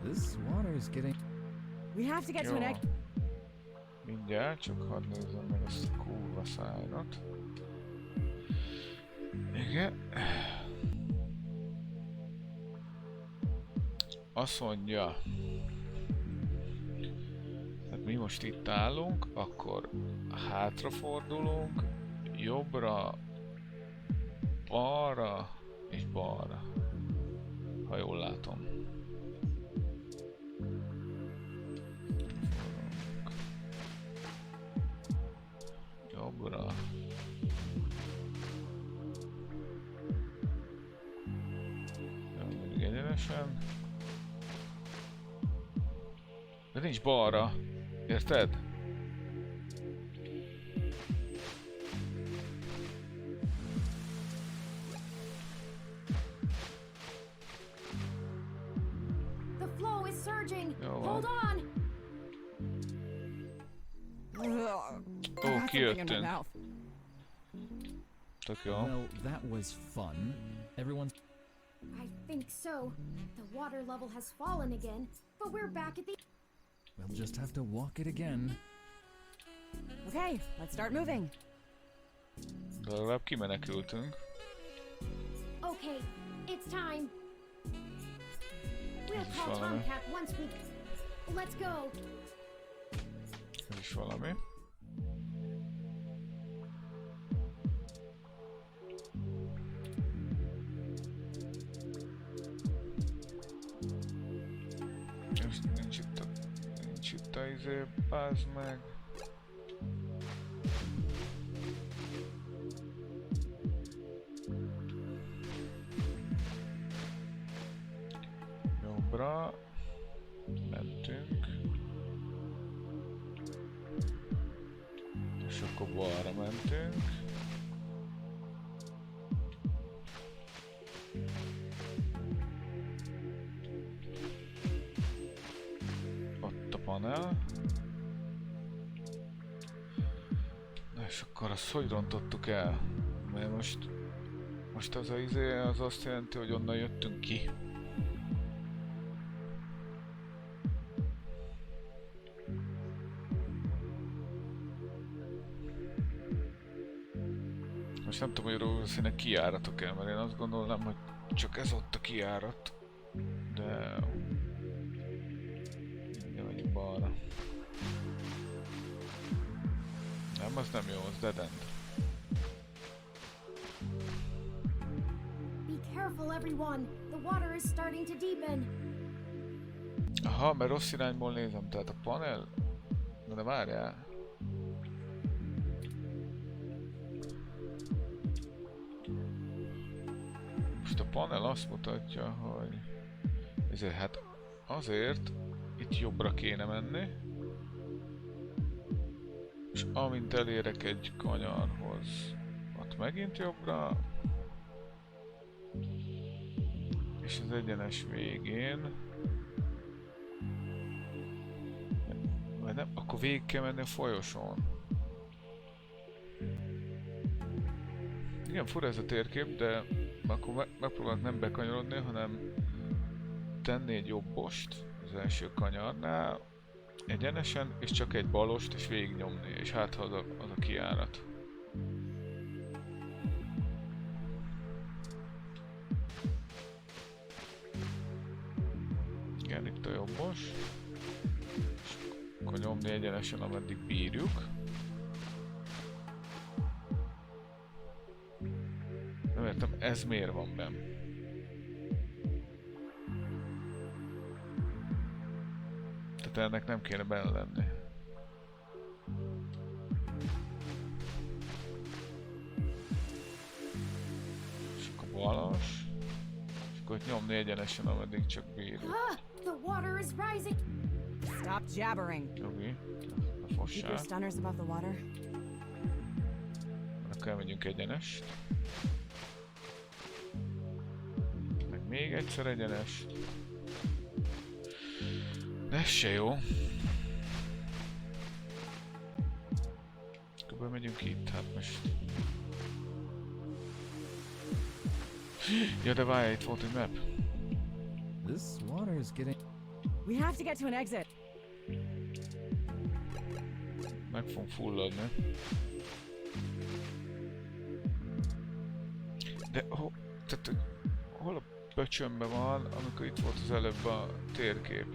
This water is getting... We have to get to an Jó. egg. Mindjárt, csak hadd nézzem meg ezt a kurva szájrat. Igen. Azt mondja, hát mi most itt állunk, akkor hátrafordulunk, jobbra, balra és balra, ha jól látom. Jobbra. Mindig egyenesen. De nincs balra, érted? the flow is surging. Jó van. Hold on. Ugh. Ó, Got something in my kijöttünk. mouth. Tök jó. Well, that was fun. Everyone's... I think so. The water level has fallen again, but we're back at the. We'll just have to walk it again. Okay, let's start moving. De legalább kimenekültünk. Okay, it's time. We'll Ez is call valami. Tomcat once we. Let's go. Ez is valami. És nincs itt a izé, pázd meg. Jobbra mentünk. És akkor balra mentünk. Ott a panel. Na és akkor azt hogy rontottuk el? Mert most az a izé az azt jelenti, hogy onnan jöttünk ki. Most nem tudom, hogy valószínűleg kijáratok el, mert én azt gondolnám, hogy csak ez ott a kijárat. De... Mindjárt megyünk balra. Nem, az nem jó, az dead end. Be careful, everyone. The water is starting to deepen. Aha, mert rossz irányból nézem, tehát a panel... De várjál. Most a panel azt mutatja, hogy... Ezért hát azért itt jobbra kéne menni. És amint elérek egy kanyarhoz, ott megint jobbra. És az egyenes végén... Vagy nem, akkor végig kell menni a folyosón. Igen, fura ez a térkép, de akkor megpróbálok nem bekanyarodni, hanem tenni egy jobbost az első kanyarnál, egyenesen, és csak egy balost, és végignyomni, és hát ha az a kijárat. Igen, itt a jobbos. És akkor nyomni egyenesen, ameddig bírjuk. Nem értem, ez miért van benn? Tehát ennek nem kéne benne lenni. És akkor balas. És akkor itt nyomni egyenesen, ameddig csak bírjuk. Ah, the water is rising. Stop jabbering. Jogi, ne Keep fossál. your stunners above the water. Akkor elmegyünk egyenest. Meg még egyszer egyenest. Ez se jó. Akkor megyünk itt, hát most. Ja, de várj, itt volt egy map. This water is getting... We have to get to an exit. Meg fogunk fulladni. De tehát, hol a pöcsömbe van, amikor itt volt az előbb a térkép?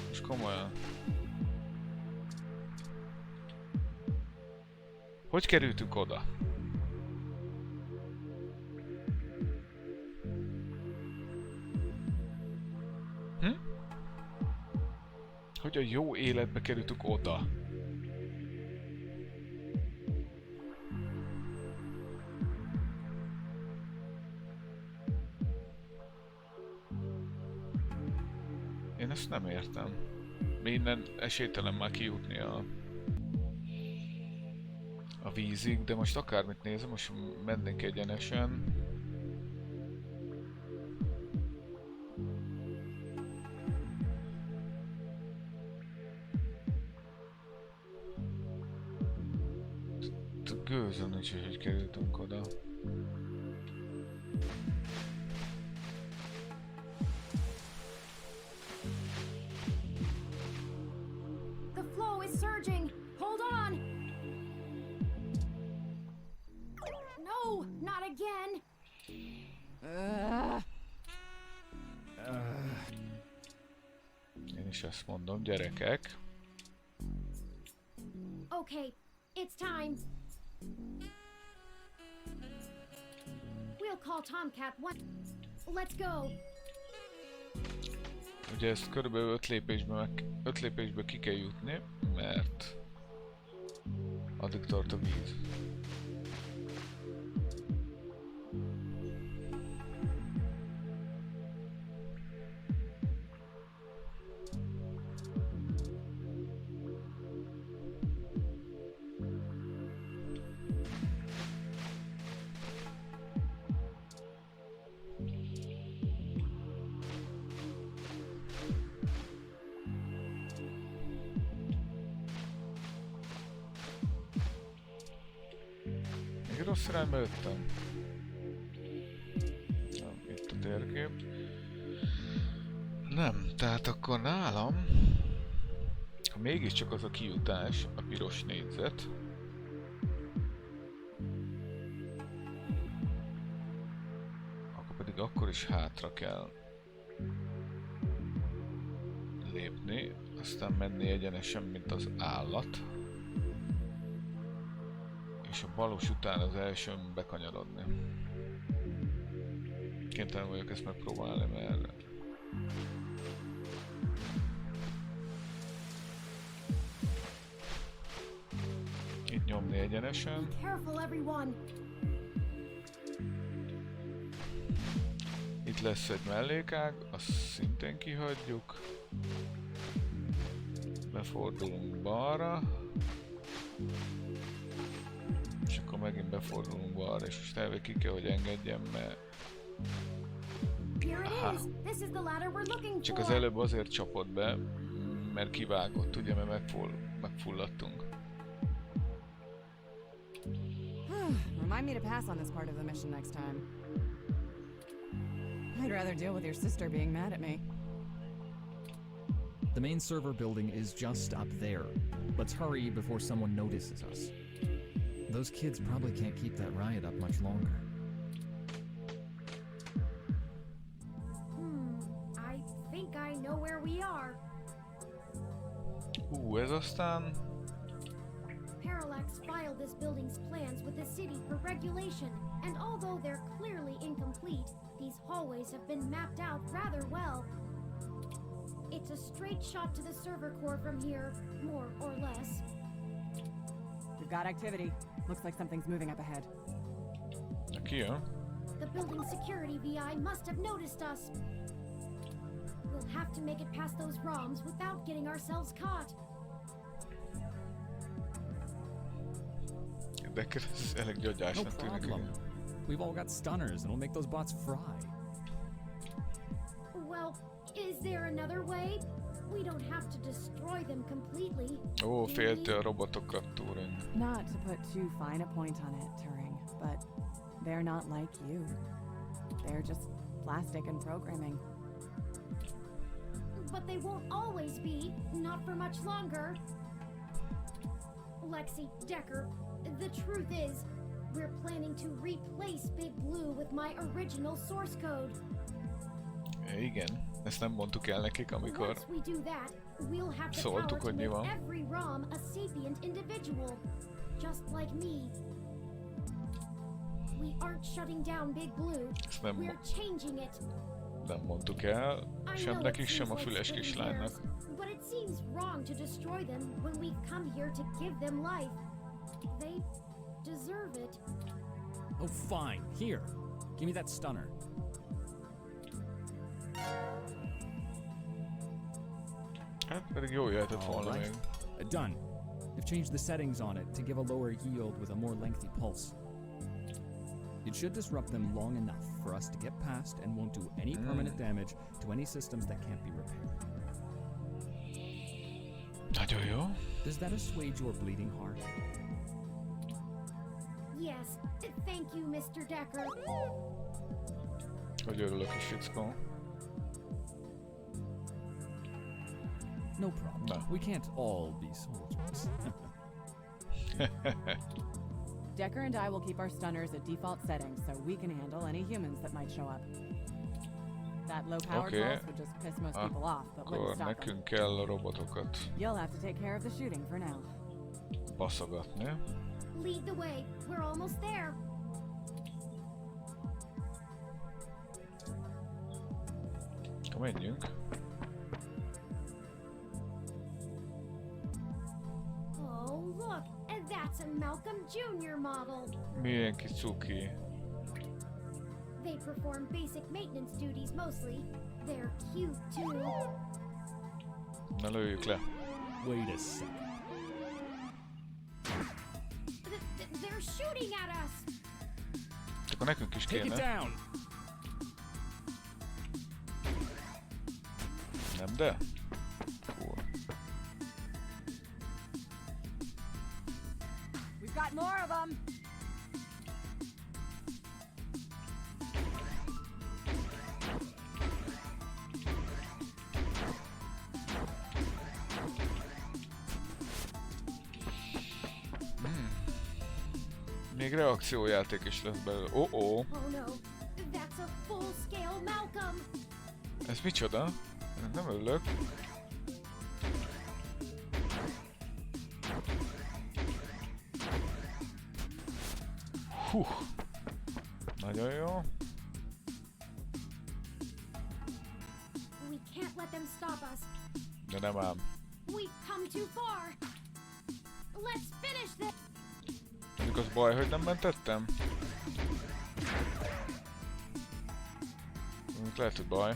Most komolyan. Hogy kerültünk oda? Hogy a jó életbe kerültünk oda? Én ezt nem értem. Minden esélytelen már kijutni a vízig, de most akármit nézem, most mennénk egyenesen. Gőzön nincs, hogy kerültünk oda. The flow is surging. Hold on. No, not again. Én is ezt mondom, gyerekek. Okay, it's time. We'll call Tomcat one. Let's go. Ugye ezt körülbelül 5 lépésbe ki kell jutni, mert addig tart a víz. Rossz irányba jöttem. Nem, itt a térkép. Nem, tehát akkor nálam, ha mégiscsak az a kijutás, a piros négyzet, akkor pedig akkor is hátra kell lépni, aztán menni egyenesen, mint az állat. És a balos után az elsőn bekanyarodni. Kénytelen vagyok ezt megpróbálni, mert... Itt nyomni egyenesen. Careful, everyone. Itt lesz egy mellékág, azt szintén kihagyjuk. Befordulunk balra. És akkor megint befordulunk balra, és most elvég ki kell, hogy engedjem, mert... Aha. Csak az előbb azért csapott be, mert kivágott, ugye, mert megfulladtunk. Remind me to pass on this part of the mission next time. I'd rather deal with your sister being mad at me. The main server building is just up there. Let's hurry before someone notices us. Those kids probably can't keep that riot up much longer. think I know where we are. Ez aztán... Parallax filed this building's plans with the city for regulation, and although they're clearly incomplete, these hallways have been mapped out rather well. It's a straight shot to the server core from here, more or less. We've got activity. Looks like something's moving up ahead. Ki jön? The building security VI must have noticed us. We'll have to make it past those ROMs without getting ourselves caught. De ez elég No gyógyásnak tűnik. problem. Igen. We've all got stunners, and we'll make those bots fry. Well, is there another way? We don't have to destroy them completely. Ó, do féltő we? a robotokat, Turing. Not to put too fine a point on it, Turing, but they're not like you. They're just plastic and programming. But they won't always be, not for much longer. Lexi, Decker, the truth is, we're planning to replace Big Blue with my original source code. Igen, ezt nem mondtuk el nekik, amikor Once we do that, we'll have the szóltuk, power hogy to mi make van. every ROM a sapient individual, just like me. We aren't shutting down Big Blue. Ezt nem, We're changing it. nem mondtuk el, I sem know nekik, it sem a seems like füles splitting kislánynak. hairs, but it seems wrong to destroy them when we've come here to give them life. They deserve it. Oh, fine. Here. Give me that stunner. Hát pedig jó jöhetett All volna right. még. Done. I've changed the settings on it to give a lower yield with a more lengthy pulse. It should disrupt them long enough for us to get past and won't do any permanent damage to any systems that can't be repaired. Nagyon jó. Does that assuage your bleeding heart? Yes, thank you, Mr. Decker. Hogy örülök is, fickó. No problem. No. We can't all be soldiers. Decker and I will keep our stunners at default settings so we can handle any humans that might show up. That low power Okay. pulse would just piss most people off, but wouldn't Akkor stop them. nekünk kell a robotokat You'll have to take care of the shooting for now. baszogatni. Lead the way. We're almost there. Akkor menjünk. Oh, look, and that's a Malcolm Jr. model. Milyen kis cuki. They perform basic maintenance duties mostly. They're cute too. Na lőjük le. Wait a second. They're shooting at us. Akkor nekünk is Take it kéne. down! Nem de? Cool. We've got more of them! Még reakciójáték is lesz belőle. Oh, Oh no, that's a full-scale Malcolm. ez micsoda? Ennek nem örülök. Hú. Nagyon jó. We can't let them stop us. De nem ám. We've come too far. Let's finish this. Mondjuk az baj, hogy nem mentettem? Mondjuk lehet, hogy baj.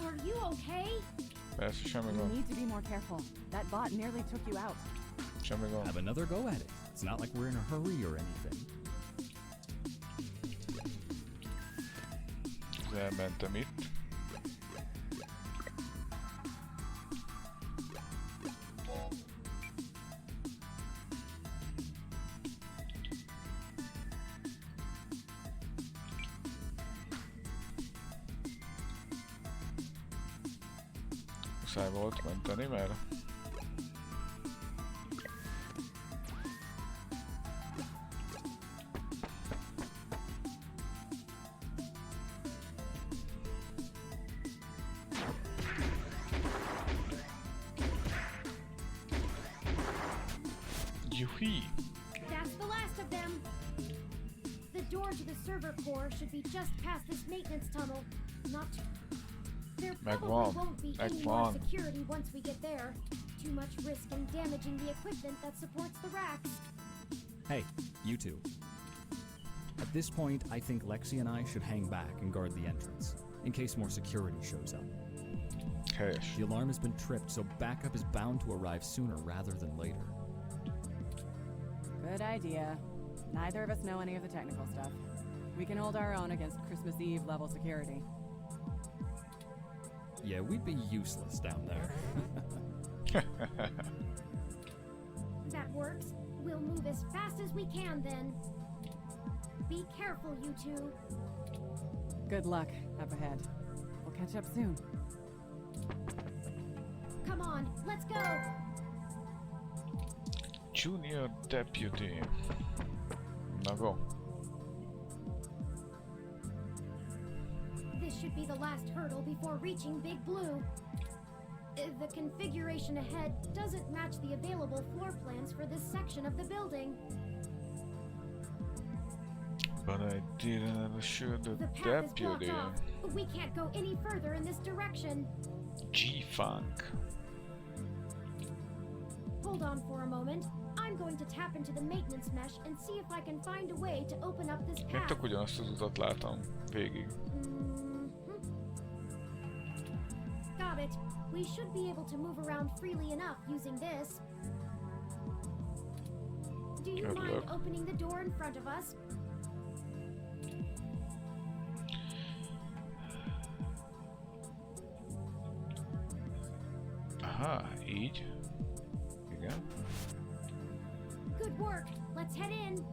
Are you okay? Persze, semmi You gond. need to be more careful. That bot nearly took you out. Semmi gond. Have another go at it. It's not like we're in a hurry or anything. Elmentem itt. Muszáj volt menteni, mert Hí. That's the last of them. The door to the server core should be just past this maintenance tunnel. Not. There probably Megvan. won't be any more Megvan. security once we get there. Too much risk in damaging the equipment that supports the racks. Hey, you two. At this point, I think Lexi and I should hang back and guard the entrance, in case more security shows up. Helyes. The alarm has been tripped, so backup is bound to arrive sooner rather than later. Good idea. Neither of us know any of the technical stuff. We can hold our own against Christmas Eve level security. Yeah, we'd be useless down there. That works. We'll move as fast as we can then. Be careful, you two. Good luck up ahead. We'll catch up soon. Come on, let's go. Junior Deputy. Na go. This should be the last hurdle before reaching Big Blue. The configuration ahead doesn't match the available floor plans for this section of the building. But I didn't shoot the The path is blocked deputy. off. We can't go any further in this direction. G-Funk. Hold on for a moment. I'm going to tap into the maintenance mesh and see if I can find a way to open up this Még path. tök ugyanazt az utat látom végig. Mhm. Got it. We should be able to move around freely enough using this. Do you Good mind luck. opening the door in front of us? Aha, így. Igen. Good work. Let's head in.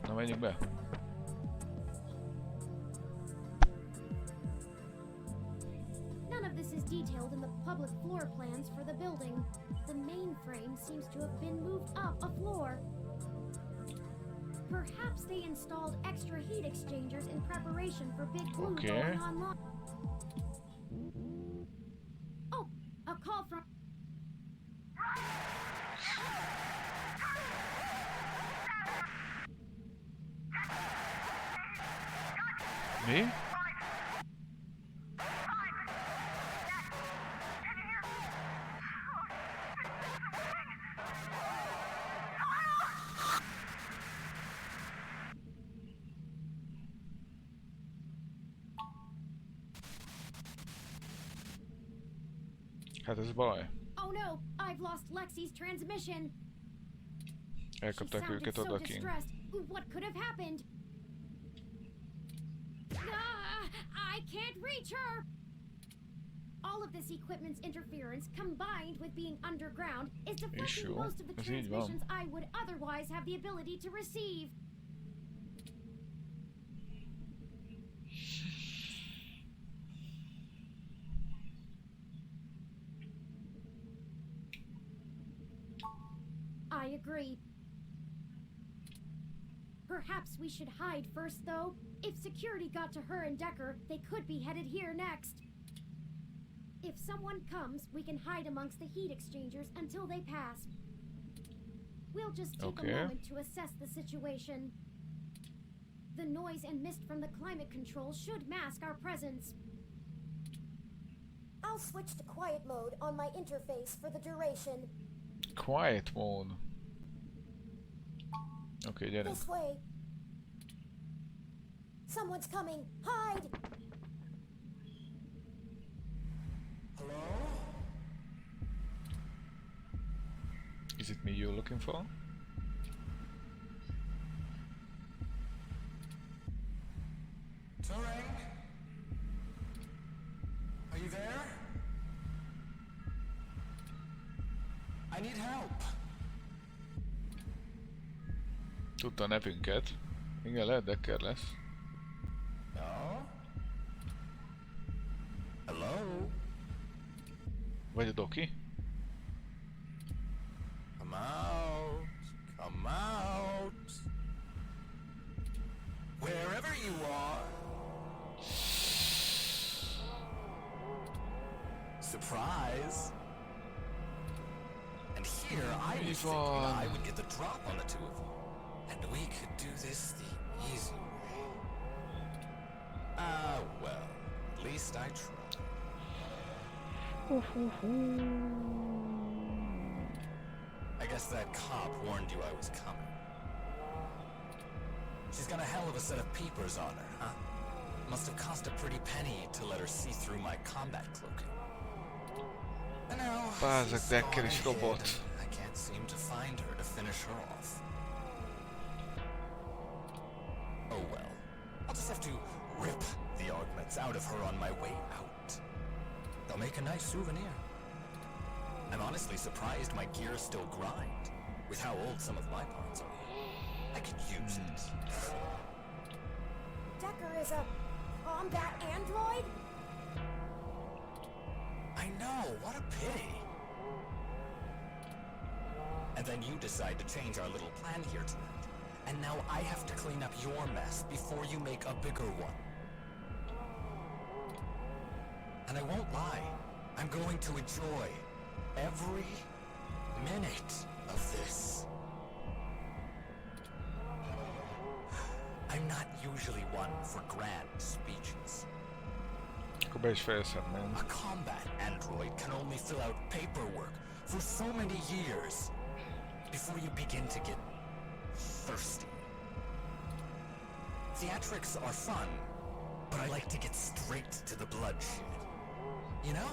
Na menjünk be. None of this is detailed in the public floor plans for the building. The mainframe seems to have been moved up a floor. Perhaps they installed extra heat exchangers in preparation for Big Blue Okay. going online. Oh, a call from... Mi? Hát ez baj. Oh no, I've lost Lexi's transmission. She Elkapták sounded őket so odakint. distressed. What could have happened? Ah, I can't reach her! All of this equipment's interference, combined with being underground, is deflecting Issue. most of the Ez így van. transmissions I would otherwise have the ability to receive. I agree. Perhaps we should hide first, though. If security got to her and Decker, they could be headed here next. If someone comes, we can hide amongst the heat exchangers until they pass. We'll just take Okay. a moment to assess the situation. The noise and mist from the climate control should mask our presence. I'll switch to quiet mode on my interface for the duration. Quiet mode. Oké, gyerünk. This way. Someone's coming. Hide! Is it me you're looking for? Turing? Are you there? I need help. Tudta a nevünket. Igen, lehet Decker lesz. No? Hello? Vagy a Doki. Come out. Come out. Wherever you are. Surprise. And here I was thinking I would get the drop on the two of you. And we could do this the easy way. Ah, well, at least I tried. I guess that cop warned you I was coming. She's got a hell of a set of peepers on her, huh? Must have cost a pretty penny to let her see through my combat cloaking. I know. Pázzak, Dekker is robot. I can't seem to find her to finish her off. Oh well. I'll just have to rip the augments out of her on my way out. They'll make a nice souvenir. I'm honestly surprised my gear still grind, with how old some of my parts are. I could use it. Decker is a combat android? I know, what a pity. And then you decide to change our little plan here tonight. And now I have to clean up your mess before you make a bigger one. And I won't lie, I'm going to enjoy every minute of this. I'm not usually one for grand speeches. Akkor be is fejezhetném. A combat android can only fill out paperwork for so many years before you begin to get thirsty. Theatrics are fun, but I like to get straight to the bloodshed. You know?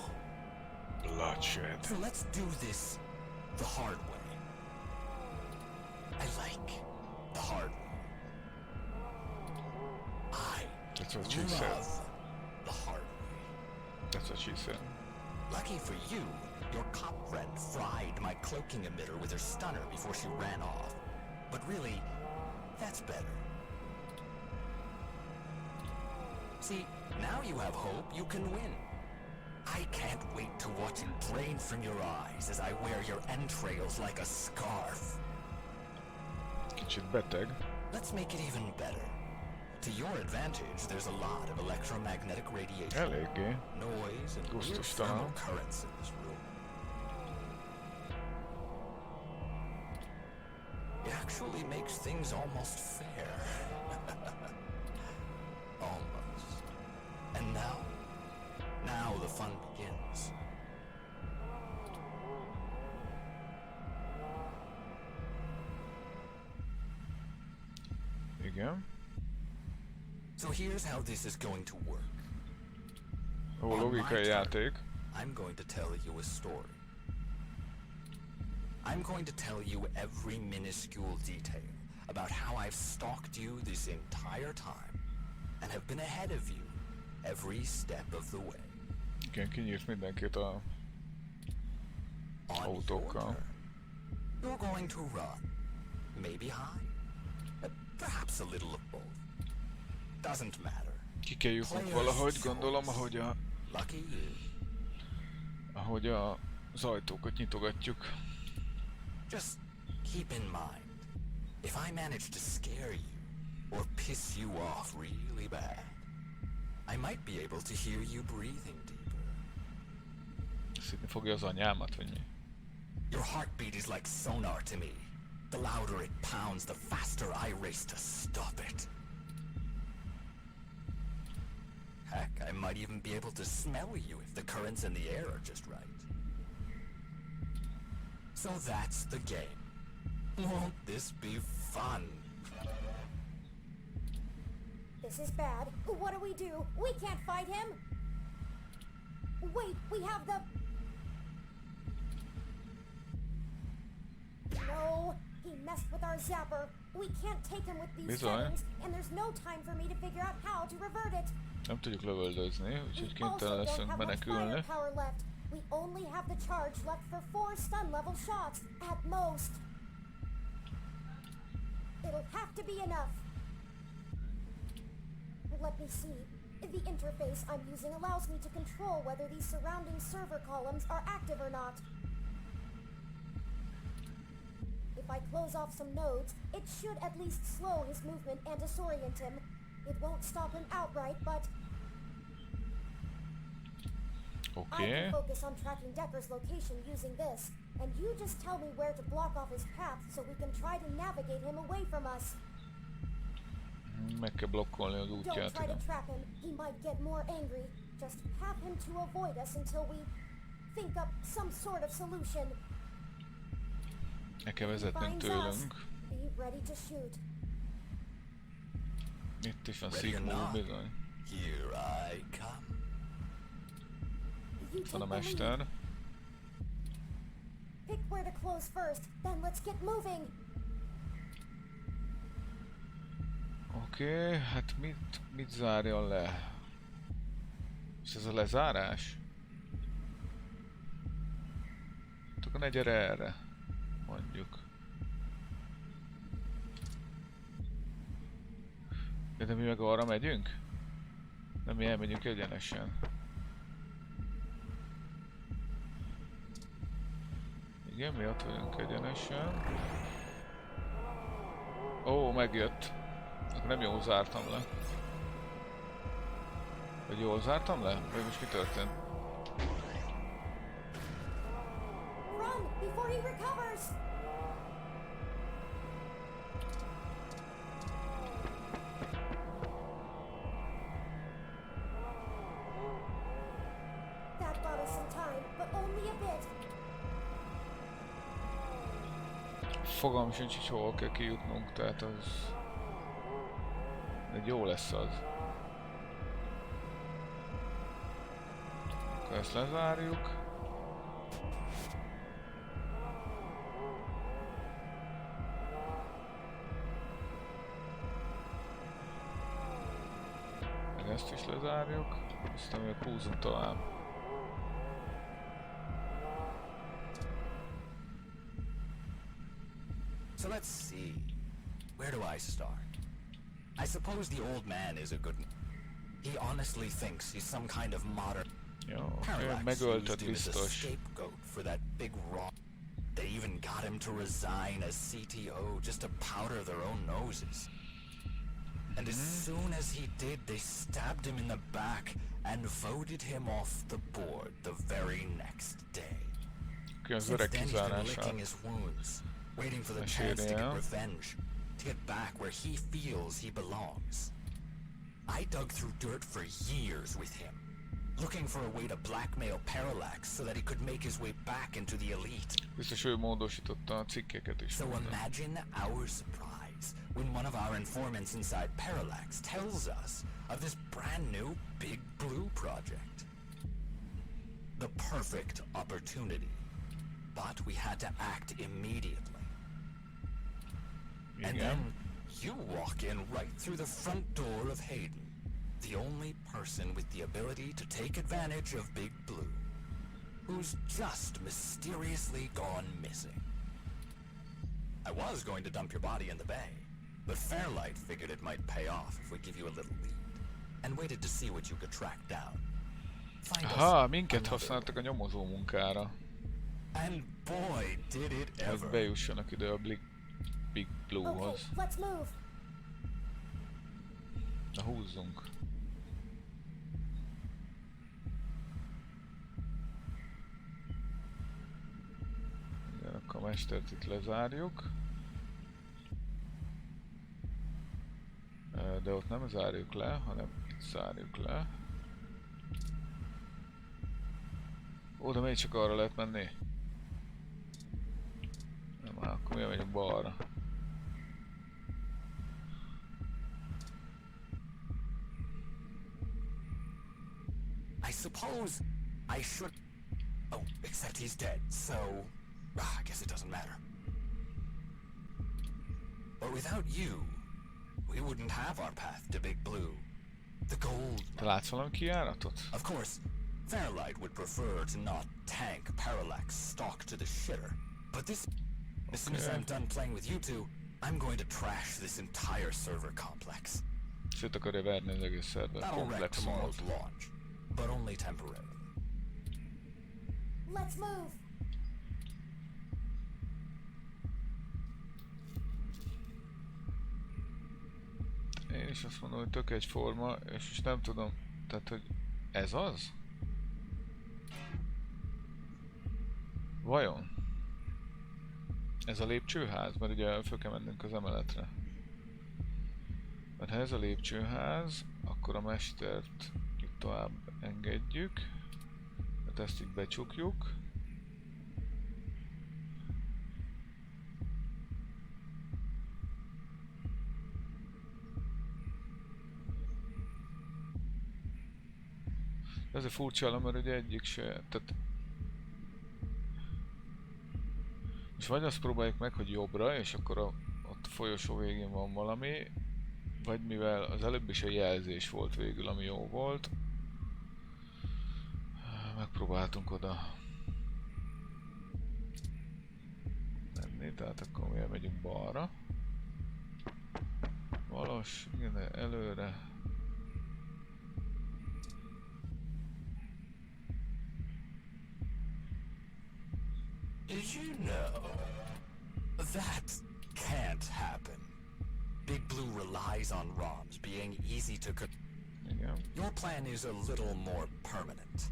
Bloodshed. So let's do this the hard way. I like the hard way. That's what she love said. the hard way. That's what she said. Lucky for you, your cop friend fried my cloaking emitter with her stunner before she ran off. But really, that's better. See, now you have hope you can win. I can't wait to watch it drain from your eyes as I wear your entrails like a scarf. Kicsit beteg. Let's make it even better. To your advantage, there's a lot of electromagnetic radiation, Eléggé. noise, and weird Gusztustalan. thermal currents in this room. It actually makes things almost fair. Almost. And now the fun begins. Igen. So here's how this is going to work. Ó, On my logikai turn, játék. I'm going to tell you a story. I'm going to tell you every minuscule detail about how I've stalked you this entire time and have been ahead of you every step of the way. Igen, kinyírt mindenkit a On your autókkal. turn, you're going to run. Maybe hide. Perhaps a little of both. Doesn't matter. Ki kell jutnunk valahogy, gondolom, Lucky you. ahogy az ajtókat nyitogatjuk. Just keep in mind, if I manage to scare you or piss you off really bad, I might be able to hear you breathing deeper. Szidni fogja az anyámat, vagy mi? Your heartbeat is like sonar to me. The louder it pounds, the faster I race to stop it. Heck, I might even be able to smell you if the currents in the air are just right. So that's the game. Won't this be fun? This is bad. What do? We can't fight him. Wait, we have the... No, he messed with our zapper. We can't take him with these Bizony. settings, and there's no time for me to figure out how to revert it. Nem tudjuk lövöldözni, úgyhogy We kénytelen also don't leszünk have much menekülni. firepower left. We only have the charge left for 4 stun level shots, at most. It'll have to be enough. Let me see. The interface I'm using allows me to control whether these surrounding server columns are active or not. If I close off some nodes, it should at least slow his movement and disorient him. It won't stop him outright, but... Oké. focus on tracking Decker's location using this, and you just tell me where to block off his path so we can try to navigate him away from us. Meg kell blokkolni az Don't útját, try to igen. trap him. He might get more angry. Just have him to avoid us until we think up some sort of solution. El kell He vezetnünk finds us. tőlünk. Be ready to shoot. Itt is van Ready or szigmó, not, bizony. here I come. You Itt van a take the lead. mester. Pick where to close first, then let's get moving. Oké, hát mit zárjon le? És ez a lezárás? Hát akkor ne gyere erre, mondjuk. De mi meg arra megyünk? Nem, mi elmegyünk egyenesen. Igen, mi ott vagyunk egyenesen. Ó, megjött. Akkor nem jól zártam le. Vagy jól zártam le? Vagy most mi történt? Run before he recovers. That bought us some time, but only a bit. Fogalmam sincs, hogy hol kell kijutnunk, tehát az... De jó lesz az. Akkor ezt lezárjuk. Meg ezt is lezárjuk. Aztán még húzunk tovább. So let's see. Where do I start? I suppose the old man is a good... He honestly thinks he's some kind of modern... Jó, oké, Parallax megölted used him as a biztos. scapegoat for that big wrong. They even got him to resign as CTO just to powder their own noses. And as soon as he did, they stabbed him in the back and voted him off the board the very next day. Oké, az Since öreg then, he's been kizárása. licking his wounds, waiting for the Mesélj, chance to ja. get revenge, to get back where he feels he belongs. I dug through dirt for years with him, looking for a way to blackmail Parallax so that he could make his way back into the elite. Biztos ő módosította a cikkeket is. So minden. imagine our surprise when one of our informants inside Parallax tells us of this brand new Big Blue project. The perfect opportunity. But we had to act immediately. And Igen. then you walk in right through the front door of Hayden, the only person with the ability to take advantage of Big Blue, who's just mysteriously gone missing. I was going to dump your body in the bay, but Fairlight figured it might pay off if we give you a little lead, and waited to see what you could track down. Find us Aha, minket another használtak a nyomozó munkára. And boy, did it Hogy ever. bejussanak ide a Big Okay, Bluehoz. let's move. Na húzzunk. Igen, akkor a mestert itt lezárjuk. De ott nem zárjuk le, hanem itt zárjuk le. Ó, de még csak arra lehet menni. Nem, akkor mi megyünk balra. I suppose I should... Oh, except he's dead, so... I guess it doesn't matter. But without you, we wouldn't have our path to Big Blue. The gold... Te látsz valami kijáratot? Of course, Fairlight would prefer to not tank Parallax stock to the shitter. But this... As soon as Okay. I'm done playing with you two, I'm going to trash this entire server complex. Szét akarja verni az egész szerver That'll wreck komplexumot. tomorrow's launch, but only temporarily. Let's move. Én is azt mondom, hogy tök egyforma, és most nem tudom, tehát hogy ez az? Vajon? Ez a lépcsőház? Mert ugye föl kell mennünk az emeletre. Mert ha ez a lépcsőház, akkor a mestert itt tovább engedjük. Hát ezt itt becsukjuk. Ezért furcsa, mert ugye egyik se... Tehát... És vagy azt próbáljuk meg, hogy jobbra, és akkor ott a folyosó végén van valami, vagy mivel az előbb is a jelzés volt végül, ami jó volt, megpróbáltunk oda menni, tehát akkor mi elmegyünk balra. Balos, igen, előre. Did you know? That can't happen. Big Blue relies on ROMs being easy to Igen. Your plan is a little more permanent.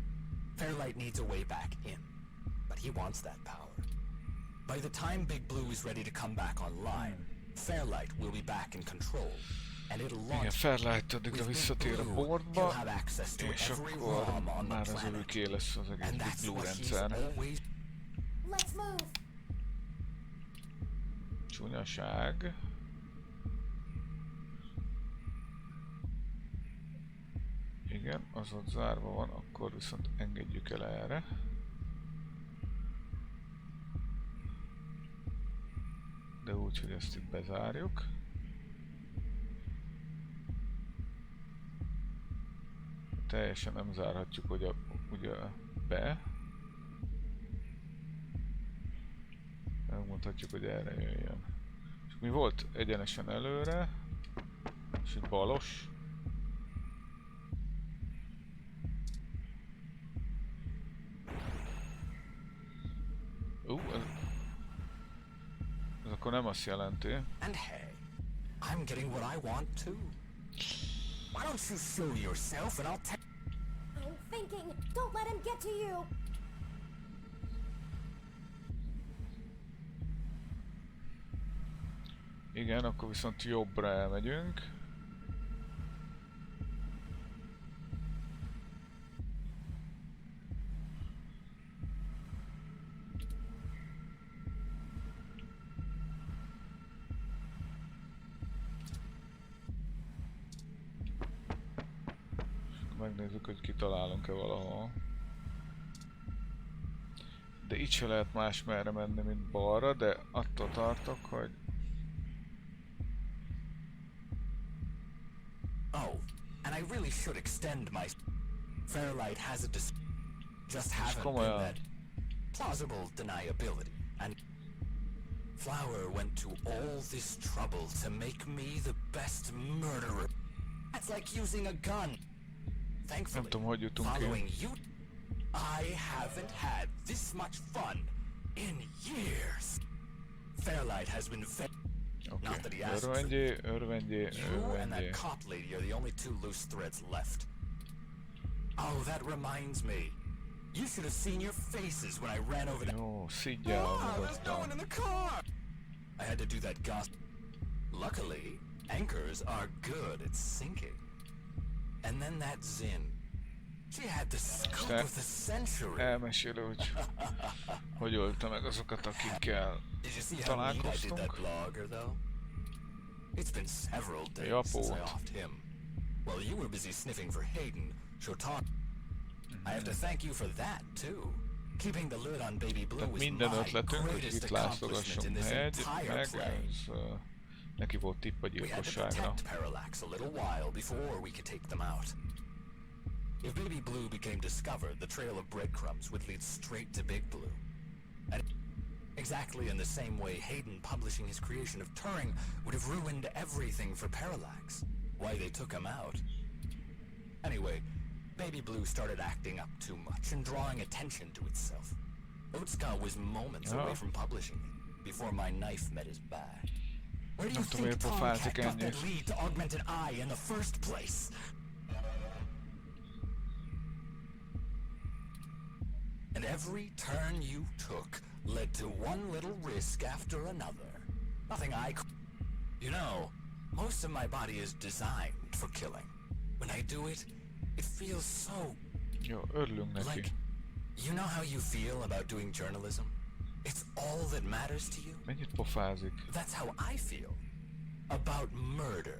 Fairlight needs a way back in, but he wants that power. By the time Big Blue is ready to come back online, Fairlight will be back in control, and it'll Igen, launch. Fairlight addigra visszatér a He'll boardba, have access to és every akkor ROM on the már az planet. övé lesz az egész And Big that's Blue what he's rendszer. always Let's move. Csúnyaság. Igen, az ott zárva van, akkor viszont engedjük el erre. De úgy, hogy ezt itt bezárjuk. Teljesen nem zárhatjuk, hogy ugye be. Megmondhatjuk, hogy erre jöjjön. És mi volt? Egyenesen előre. És itt balos. Ez akkor nem azt jelenti. And hey, I'm getting what I want too. Why don't you show yourself and I'll take. I'm thinking. Don't let him get to you. Igen, akkor viszont jobbra elmegyünk. Megnézzük, hogy kitalálunk-e valahol. De itt se lehet más merre menni, mint balra, de attól tartok, hogy... Oh, and I really should extend my. Fairlight has a just haven't been komolyan. that plausible deniability. And Flower went to all this trouble to make me the best murderer. That's like using a gun. Thankfully, Nem tudom, hogy jutunk ki. following you, I haven't had this much fun in years. Fairlight has been not that he asked for. Örvendjé. You and that cop lady are the only two loose threads left. Oh, that reminds me. You should have seen your faces when I ran over that. Jó, szidjál There's no one in nyugodtan. the car! I had to do that gossip. Luckily, anchors are good at sinking. And then that Zin. She had the scope of the century. Elmesélő, hogy ölte meg azokat, akikkel Did you see how neat I did that találkoztunk. blogger, though? It's been several days Japót. since I offed him. While you were busy sniffing for Hayden, she'll talk. I have to thank you for that, too. Keeping the lid on Baby Blue Tehát was minden my ötletünk, hogy greatest itt accomplishment in látogassunk this hegy, entire meg play. ez, neki volt tipp a We had to gyilkosságra. protect Parallax a little while before we could take them out. If Baby Blue became discovered, the trail of breadcrumbs would lead straight to Big Blue. And exactly in the same way Hayden publishing his creation of Turing would have ruined everything for Parallax. Why they took him out. Anyway, Baby Blue started acting up too much and drawing attention to itself. Otska was moments away from publishing it, before my knife met his back. Where do you Nem tudom, think miért pofázik Tomcat got ennyit. that lead to Augmented Eye in the first place? And every turn you took led to one little risk after another. Nothing I could... You know, most of my body is designed for killing. When I do it, it feels so... Jó, örülünk neki. Like, you know how you feel about doing journalism? It's all that matters to you? Mennyit pofázik? That's how I feel about murder.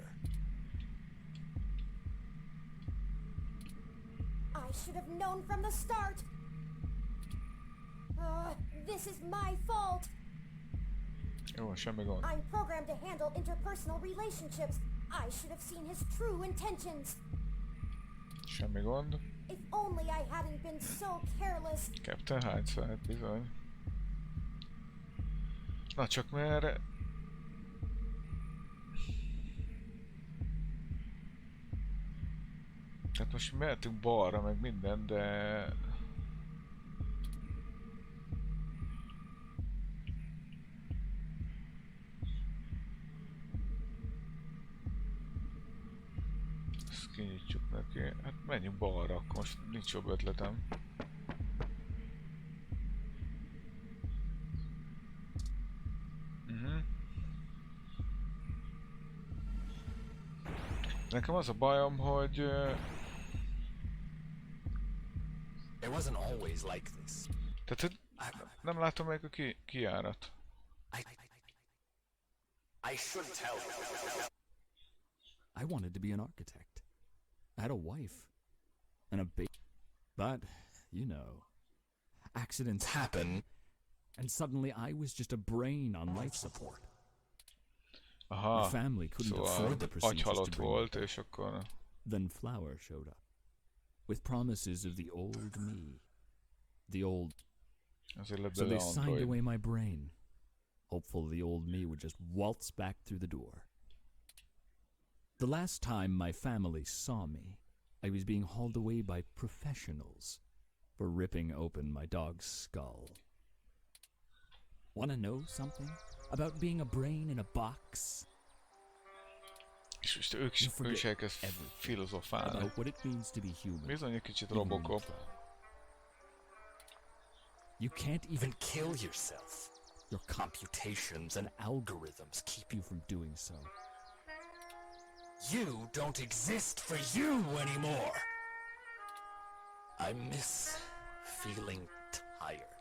I should have known from the start. This is my fault. Jó, semmi gond. I'm programmed to handle interpersonal relationships. I should have seen his true intentions. Semmi gond. If only I hadn't been so careless. Captain Hindsight, bizony. Na csak merre... Tehát most mehetünk balra, meg minden, de... Ezt kinyitjuk neki. Hát menjünk balra, akkor most nincs jobb ötletem. Nekem az a bajom, hogy... It wasn't always like this. Tehát nem látom meg a kijárat. I should tell you. I wanted to be an architect. I had a wife and a baby. But, you know, accidents happen, and suddenly I was just a brain on life support. Aha, My family couldn't szóval afford the procedures agyhalott to bring volt, me back. és akkor... Then Flower showed up, with promises of the old me. The old... Azért lett So they bele signed android. away my brain, hopeful the old me would just waltz back through the door. The last time my family saw me, I was being hauled away by professionals for ripping open my dog's skull. Want to know something about being a brain in a box? És most ők is elkezd filozofálni. About what it means to be human. Bizony egy kicsit even when you Robocop. try. You can't even Even kill yourself. your computations and algorithms keep you from doing so. You don't exist for you anymore. I miss feeling tired.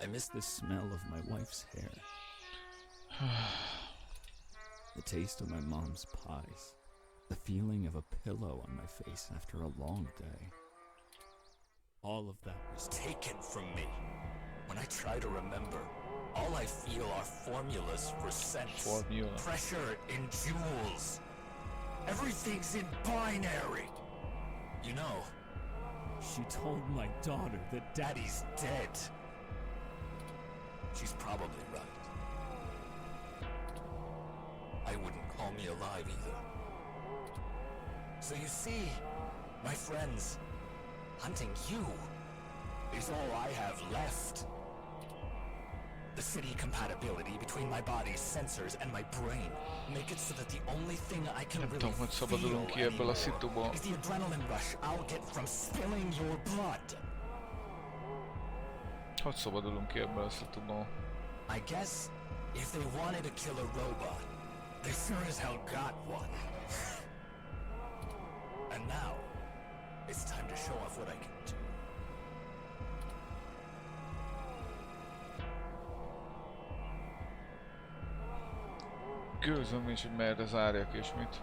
I miss the smell of my wife's hair. The taste of my mom's pies. The feeling of a pillow on my face after a long day. All of that was Taken from me. When I try to remember, all I feel are formulas for sense. Formula. Pressure in joules. Everything's in binary. You know, She told my daughter that Daddy's dead. She's probably right. I wouldn't call me alive either. So you see, my friends, hunting you is all I have left. The city compatibility between my body's sensors and my brain make it so that the only thing I can Nem really tudom, hogy szabadulunk ki feel ebből a anymore szituból. is the adrenaline rush I'll get from spilling your blood. Hogy szabadulunk ki ebből a szituból? I guess if they wanted to kill a robot, they sure as hell got one. And now, it's time to show off what I can do. Gőzöm nincs, hogy merre zárjak és mit.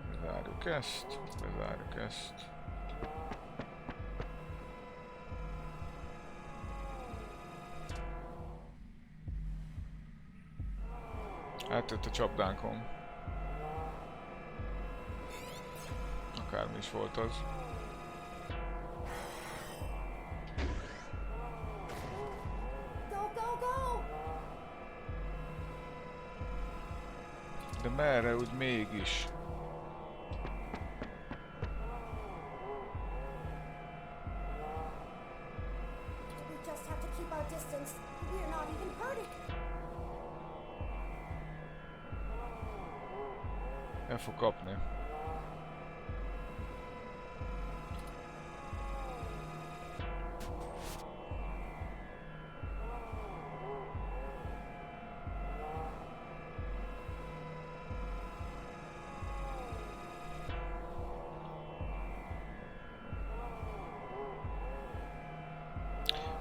Bezárjuk ezt, bezárjuk ezt. Átjött a csapdánkon. Akármi is volt az. Go, go, go! De merre úgy mégis? We just have to keep our distance. We're not even hurting. El fog kapni.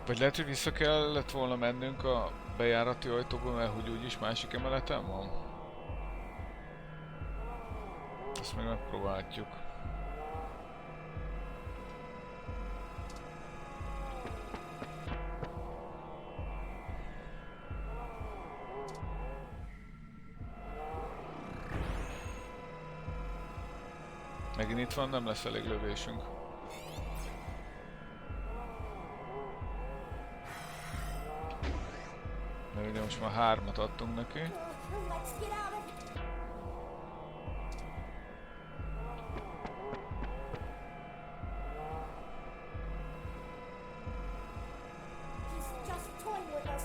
Vagy lehet, hogy vissza kellett volna mennünk a bejárati ajtóba, mert hogy úgyis másik emeleten van? Ezt még megpróbáljuk. Megint itt van, nem lesz elég lövésünk. Mert ugye most már 3-at adtunk neki. Let's get out of He's just toying with us.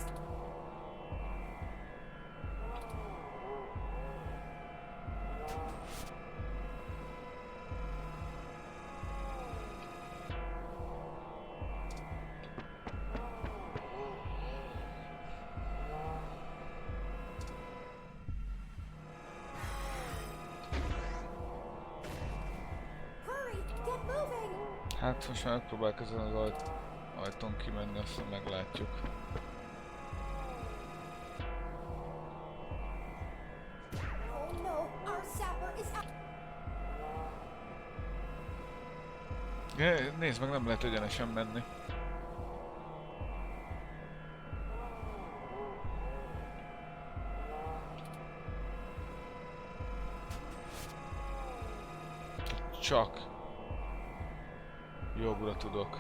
Hurry, get moving. Hát most már megpróbálok ezen az ajtón kimenni, aztán meglátjuk. Oh no, our sapper is out. Nézd meg, nem lehet egyenesen menni. Csak jobbra tudok.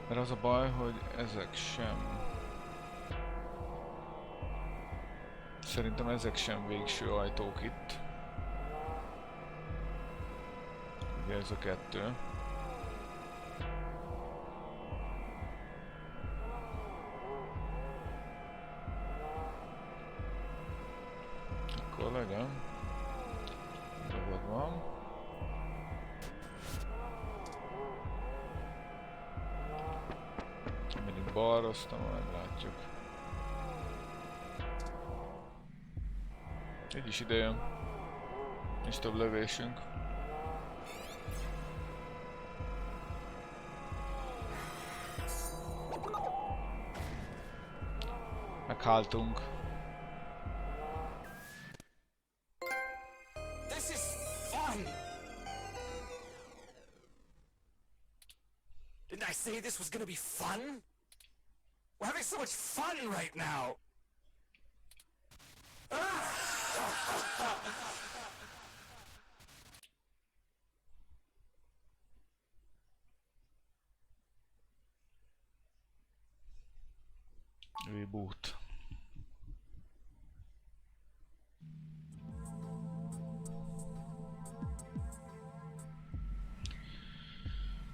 Mert az a baj, hogy ezek sem... Szerintem ezek sem végső ajtók itt. Ugye ez a 2. Akkor legyen. Jogod van. Mindig balra, aztán meglátjuk. Így is ide jön. Nincs több lövésünk. Meghaltunk. This is fun! Didn't I say this was gonna be fun? We're having so much fun right now! Reboot.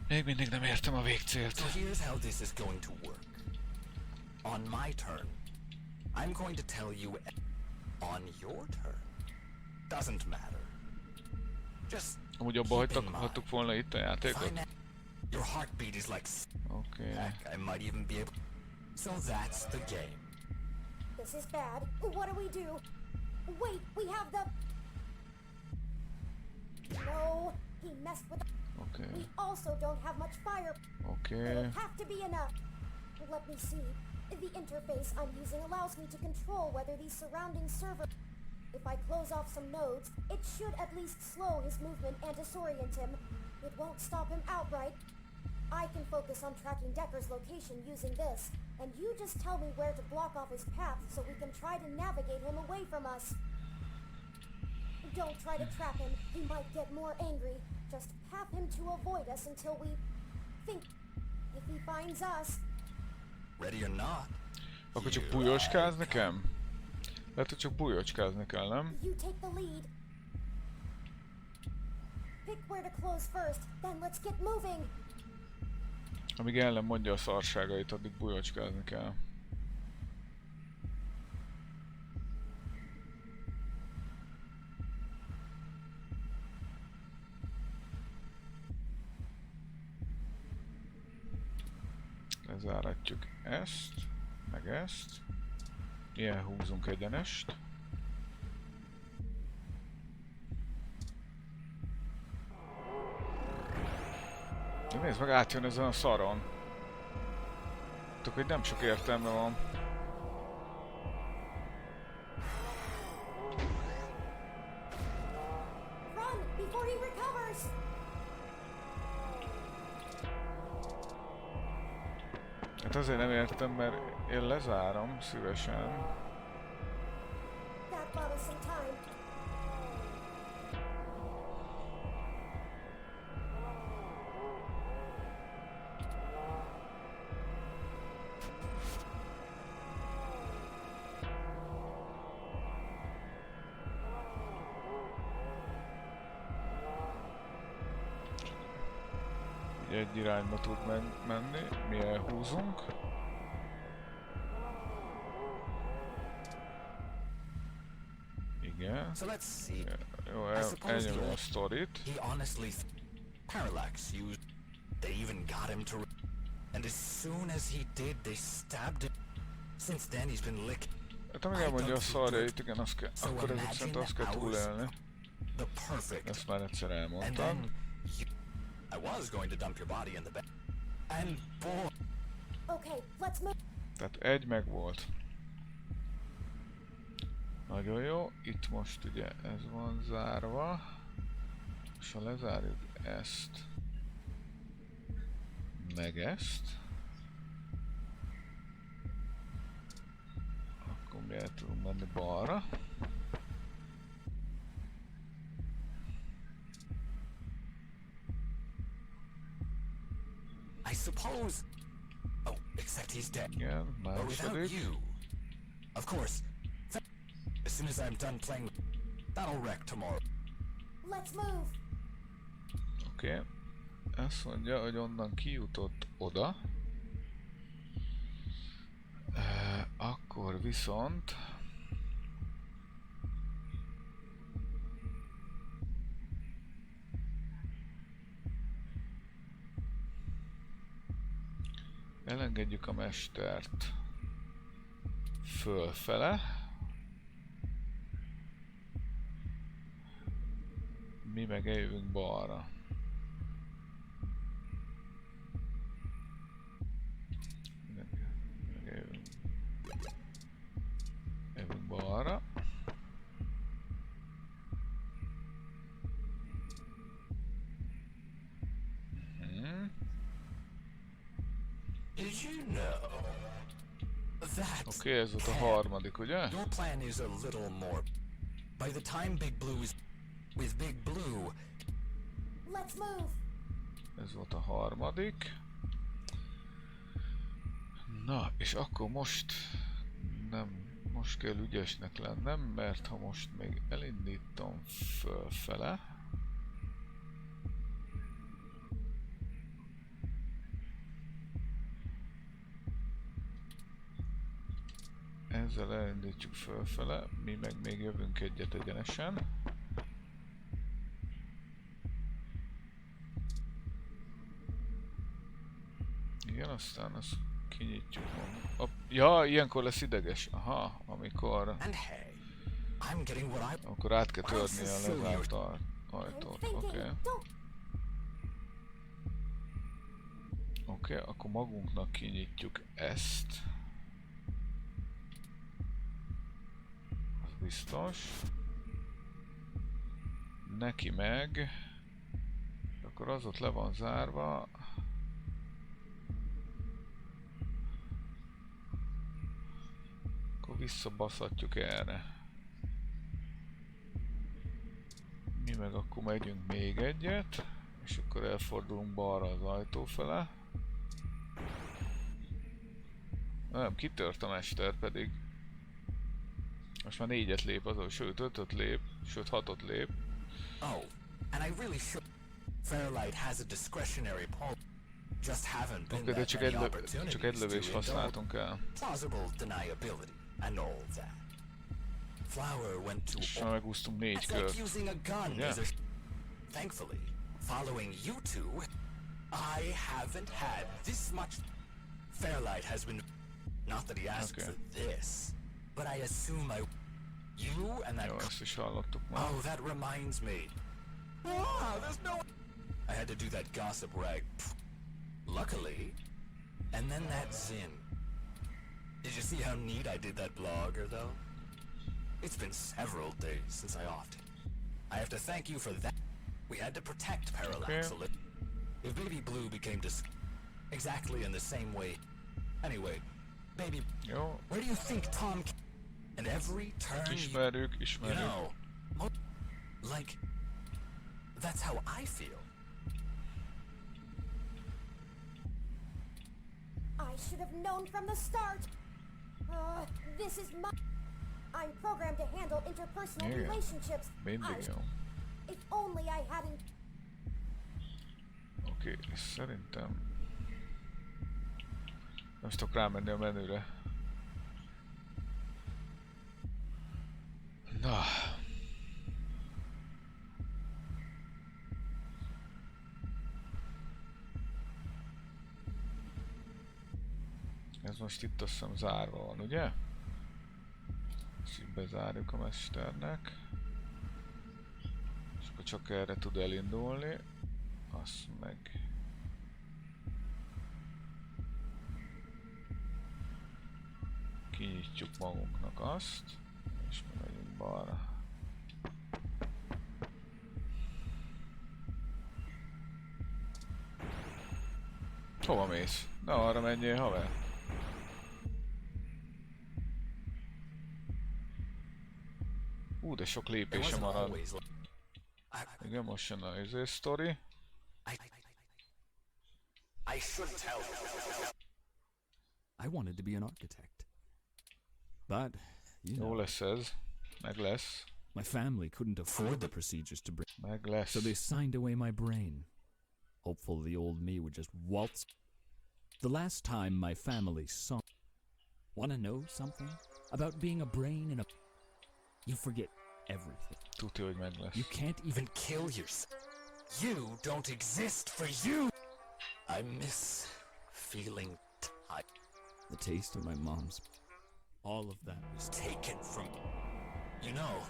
Még mindig nem értem a végcélt. So here's how this is going to work. On my turn, I'm going to tell you on your turn. Doesn't matter. Just Amúgy abba hagytuk volna itt a játékot? your heartbeat is like Oké. heck, I might even be able. So that's the game. This is bad. What do we do? Wait, we have the... No, he messed with... Oké. We also don't have much fire. Oké. It'll have to be enough. Let me see. The interface I'm using allows me to control whether these surrounding servers... If I close off some nodes, it should at least slow his movement and disorient him. It won't stop him outright. I can focus on tracking Decker's location using this, and you just tell me where to block off his path so we can try to navigate him away from us. Don't try to trap him. He might get more angry. Just path him to avoid us until we think. If he finds us... Ready or not. Akkor csak bujócskáz nekem? Lehet, hogy csak bujócskázni kell, nem? You take the lead. Pick where to close first, then let's get moving. Amíg el nem mondja a szarságait, addig bujócskázni kell. Lezáratjuk ezt, meg ezt. Ilyen húzunk egyenest. De nézd meg, átjön ezen a szaron. Tudok, hogy nem sok értelme van. Run before he recovers. Hát azért nem értem, mert én lezárom szívesen. That bought us some time. Így egy irányba tud menni, mi elhúzunk. Igen. So let's see. Jó, I suppose the elnyomom a old- sztorit. He honestly Parallax used. They even got him to. And as soon as he did, they stabbed him. Since then, he's been licked. Hát amíg elmondja a szarjait, igen, azt kell, akkor ezek szerint azt kell túlélni. The perfect. Ezt már egyszer And elmondtam. then I was going to dump your body in the bed. And boy, Okay, let's move. Tehát egy meg volt. Nagyon jó, itt most ugye ez van zárva. És ha lezárjuk ezt, meg ezt, akkor mi el tudunk menni balra. I suppose. Oh, except he's dead. Igen, But without második. you, of course. As soon as I'm done playing, that'll wreck tomorrow. Let's move. Oké. Azt mondja, hogy onnan kijutott oda. Akkor viszont... elengedjük a mestert fölfele. Mi meg eljövünk balra. Eljövünk balra. Did you know that Oké, ez volt a harmadik, ugye? your plan is a little more? By the time Big Blue is with Big Blue, Let's move. Ez volt a harmadik. Na, és akkor most most kell ügyesnek lennem, mert ha most még elindítom fölfele, ezzel elindítjuk fölfele, mi meg még jövünk egyet egyenesen. Igen, aztán azt kinyitjuk magunk. Ja, ilyenkor lesz ideges. Aha, amikor and hey, I'm getting what I. akkor át kell törni a lezárt ajtót. Oké. Oké, akkor magunknak kinyitjuk ezt. Az biztos. Neki meg. Akkor az ott le van zárva. Akkor visszabaszhatjuk erre. Mi meg akkor megyünk még egyet, és akkor elfordulunk balra az ajtó fele. Nem, kitört a mester pedig. Most már 4-et lép azon, sőt 5-öt lép, sőt 6-ot lép. Oh, and I really should. Fairlight has a discretionary policy. Just haven't been Oké, de that csak many egy opportunities lövést to indulge. használtunk el. Plausible deniability and all that. Flower went to És megúsztunk 4 That's like kört. using a gun. Yeah. Thankfully, following you two, I haven't had this much. Fairlight has been. Not that he asked Okay. for this, but I assume you and that. Jó, ezt is hallottuk már. Oh, that reminds me. Ah, there's no. I had to do that gossip rag. Luckily, and then that Zin. Did you see how neat I did that blogger, though? It's been several days since I offed it. I have to thank you for that. We had to protect Parallax a little. If Baby Blue became exactly in the same way. Anyway, Baby, Jó, where do you think Tom? And every turn ismerjük, you ismerjük. know, like that's how I feel. I should have known from the start. This is my... I'm programmed to handle interpersonal Yeah. relationships. Mindig jó. If only I hadn't... Oké, szerintem... Nem tudok rámenni a menüre. Na. Ez most itt azt hiszem zárva van, ugye? És így bezárjuk a mesternek. És akkor csak erre tud elindulni. Azt meg... Kinyitjuk magunknak azt. És mi megyünk balra. Hova mész? Ne arra menjél, haver! De sok lépése marad. Igen, most jön a sztori. I wanted to be an architect. But, you Jó know, lesz ez. Meg lesz. my family couldn't afford the procedures to bring. Meg lesz. So they signed away my brain, hopeful the old me would just waltz. The last time my family saw... Wanna know something? About being a brain in a... You forget everything. Tudja, hogy meg lesz. You can't even kill yourself. You don't exist for you. I miss feeling tired. The taste of my mom's... All of that was Taken from... You know,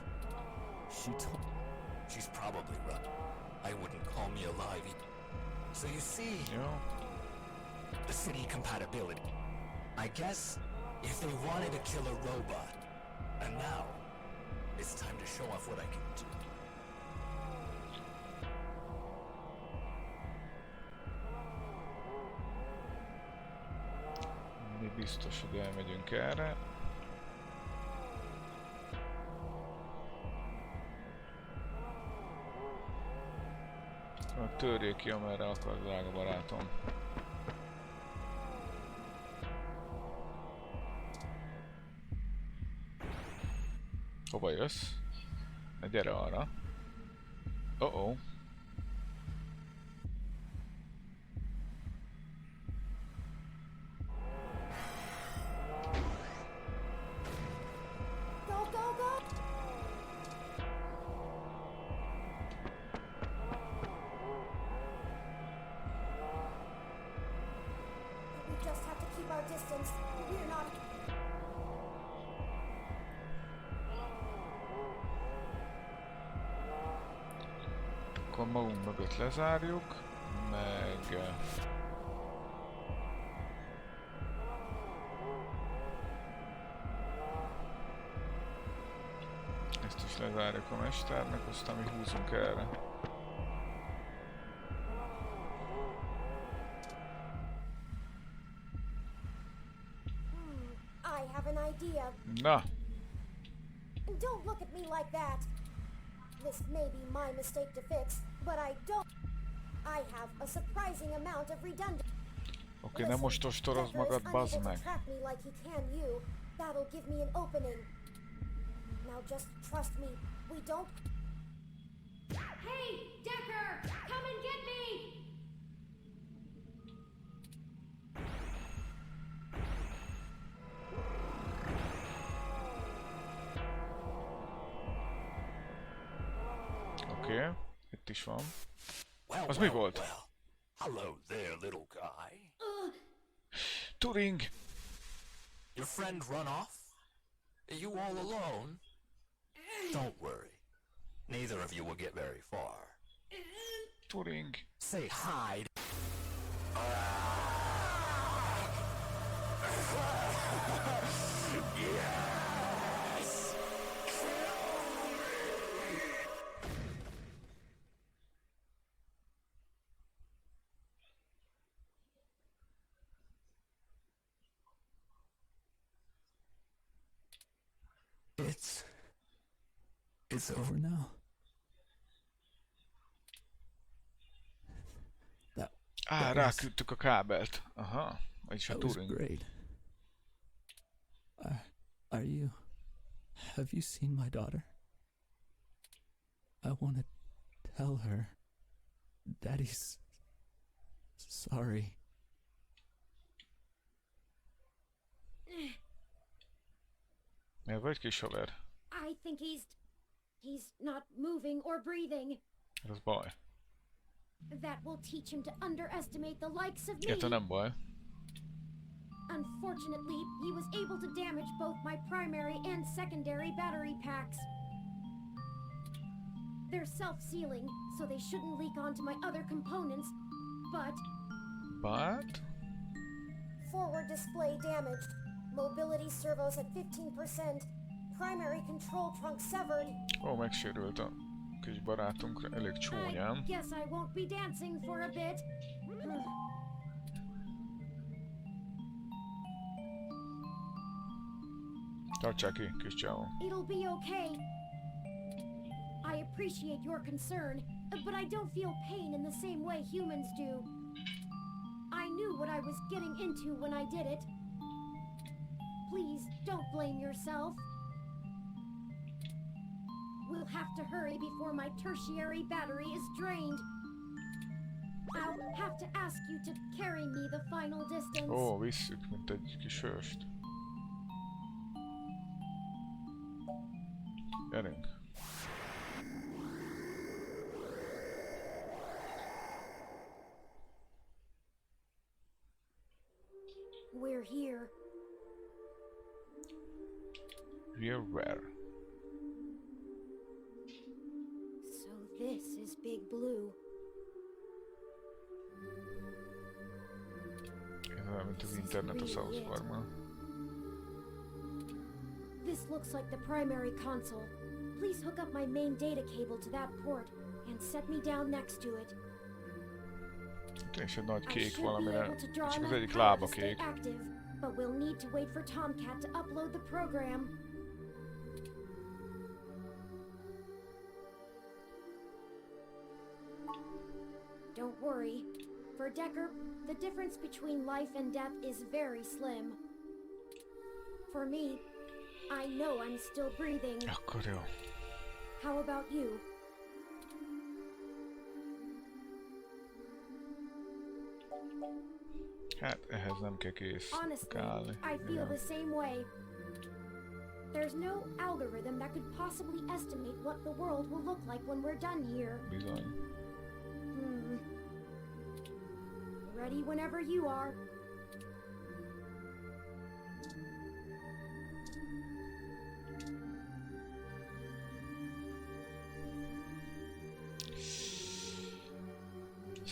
She told... she's probably right. I wouldn't call me alive either. So you see, Jó. the city compatibility. I guess if they wanted to kill a robot, and now it's time to show off what I can do. Mi biztos, hogy elmegyünk erre. Törjék ki, amerre akar, drága barátom. Hova jössz? Ne gyere arra. Oh-oh. Go, go, go! We just have to keep our distance. We're not... Akkor magunk mögött lezárjuk, meg... Ezt is lezárjuk a mesternek, aztán mi húzunk erre. I have an idea. Na! Don't look at me like that. This may be my mistake to fix, but I don't... I have a surprising amount of redundancy. Oké, nem most ostorozd magad, bazd meg. Track me like he can you. That'll give me an opening. Now just trust me. We don't... Hey, Decker! Come and get me! Oké, itt is van. Well, Az mi volt? Hello there, little guy. Turing! Your friend run off? Are you all alone? Don't worry. Neither of you will get very far. Turing! Say hi. Yes! It's over now. Ráküldtük a kábelt. Aha, vagyis a That was Turing. great. Have you seen my daughter? I want to tell her Daddy's sorry. Miért vagy kis haver? I think he's not moving or breathing. Ez baj. That will teach him to underestimate the likes of me. Érte nem baj. Unfortunately, he was able to damage both my primary and secondary battery packs. They're self-sealing, so they shouldn't leak onto my other components, but... Forward display damaged. Mobility servos at 15%. Primary control trunk severed. Ó, megsérült a kis barátunk, elég csúnyán. I guess I won't be dancing for a bit. Tartsák ki, kis csávó. It'll be okay. I appreciate your concern, but I don't feel pain in the same way humans do. I knew what I was getting into when I did it. Please, don't blame yourself. We'll have to hurry before my tertiary battery is drained. I'll have to ask you to carry me the final distance. Ó, visszük, mint egy kis hőst. Gyerünk. We're here. We're where? So this is Big Blue. Ez olyan, mint az internet a South Parkban. This looks like the primary console. Please hook up my main data cable to that port and set me down next to it. Itt is egy nagy I kék should be valamire, able to draw csak az enough egyik power lába to stay kék. active, but we'll need to wait for Tomcat to upload the program. Don't worry. For Decker, the difference between life and death is very slim. For me, I know I'm still breathing. Akkor jó. How about you? Hát ehhez nem kell kész Honestly, állni. I feel the same way. There's no algorithm that could possibly estimate what the world will look like when we're done here. Bizony. Ready whenever you are.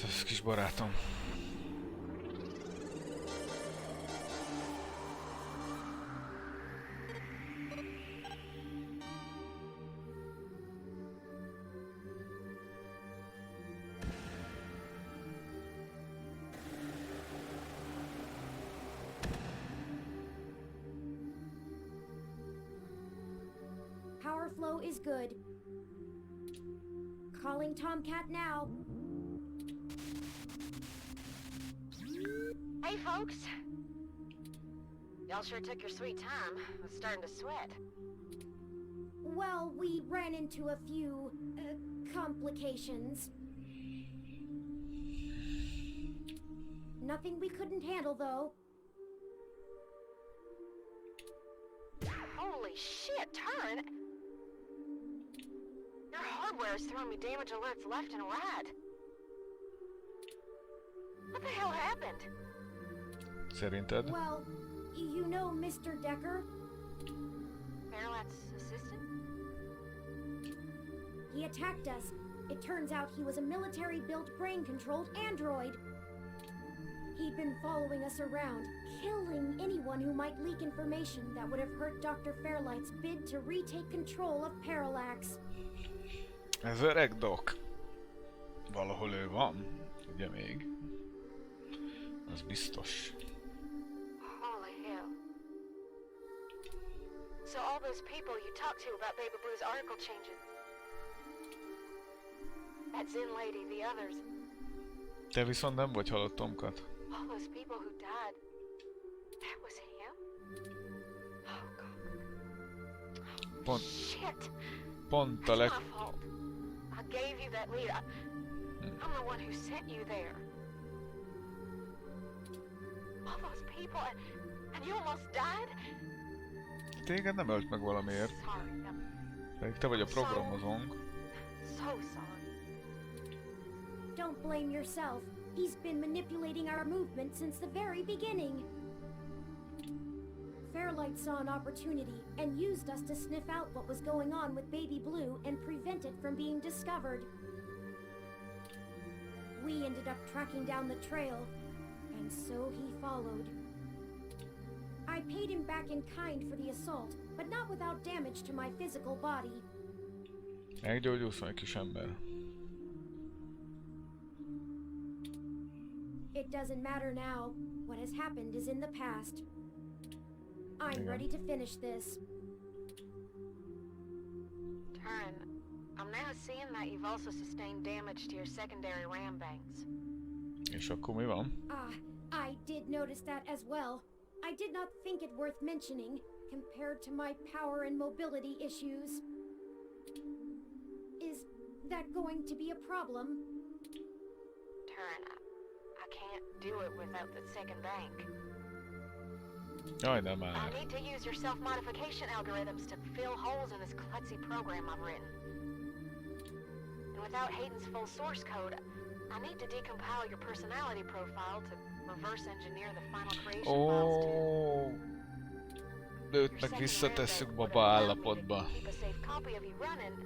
Ez kis barátom. Power flow is good. Calling Tomcat now. Hey, folks. Y'all sure took your sweet time. I was starting to sweat. Well, we ran into a few complications. Nothing we couldn't handle, though. Holy shit, Turn! Your hardware is throwing me damage alerts left and right. What the hell happened? Szerinted? Well, you know Mr. Decker? Fairlight's assistant? He attacked us. It turns out he was a military-built, brain-controlled android. He'd been following us around, killing anyone who might leak information that would have hurt Dr. Fairlight's bid to retake control of Parallax. Ez öreg Doc. Valahol ő van, ugye még? Az biztos. Holy hell. So all those people you talked to about Baby Blue's article changes. That Zen lady, the others. Te viszont nem vagy halott, Tomkat. All those people who died. That was him? Oh god. Shit. Pont a It's leg... my fault. I gave you that lead. I'm the one who sent you there. All those people and you almost died? Téged nem ölt meg valamiért. Sorry. Pedig te vagy a programozónk. So sorry. Don't blame yourself. He's been manipulating our movement since the very beginning. Fairlight saw an opportunity and used us to sniff out what was going on with Baby Blue and prevent it from being discovered. We ended up tracking down the trail, and so he followed. I paid him back in kind for the assault, but not without damage to my physical body. Meggyógyulsz meg, kis ember. It doesn't matter now. What has happened is in the past. I'm Yeah. ready to finish this. Turn. I'm now seeing that you've also sustained damage to your secondary RAM banks. És akkor mi van? I did notice that as well. I did not think it worth mentioning, compared to my power and mobility issues. Is that going to be a problem? Turn. I can't do it without the second bank. Jaj, nem I már. need to use your self-modification algorithms to fill holes in this klutzy program I've written. And without Hayden's full source code, I need to decompile your personality profile to reverse engineer the final creation files too. Ó, őt meg visszatesszük baba állapotba. Keep a safe copy of you running.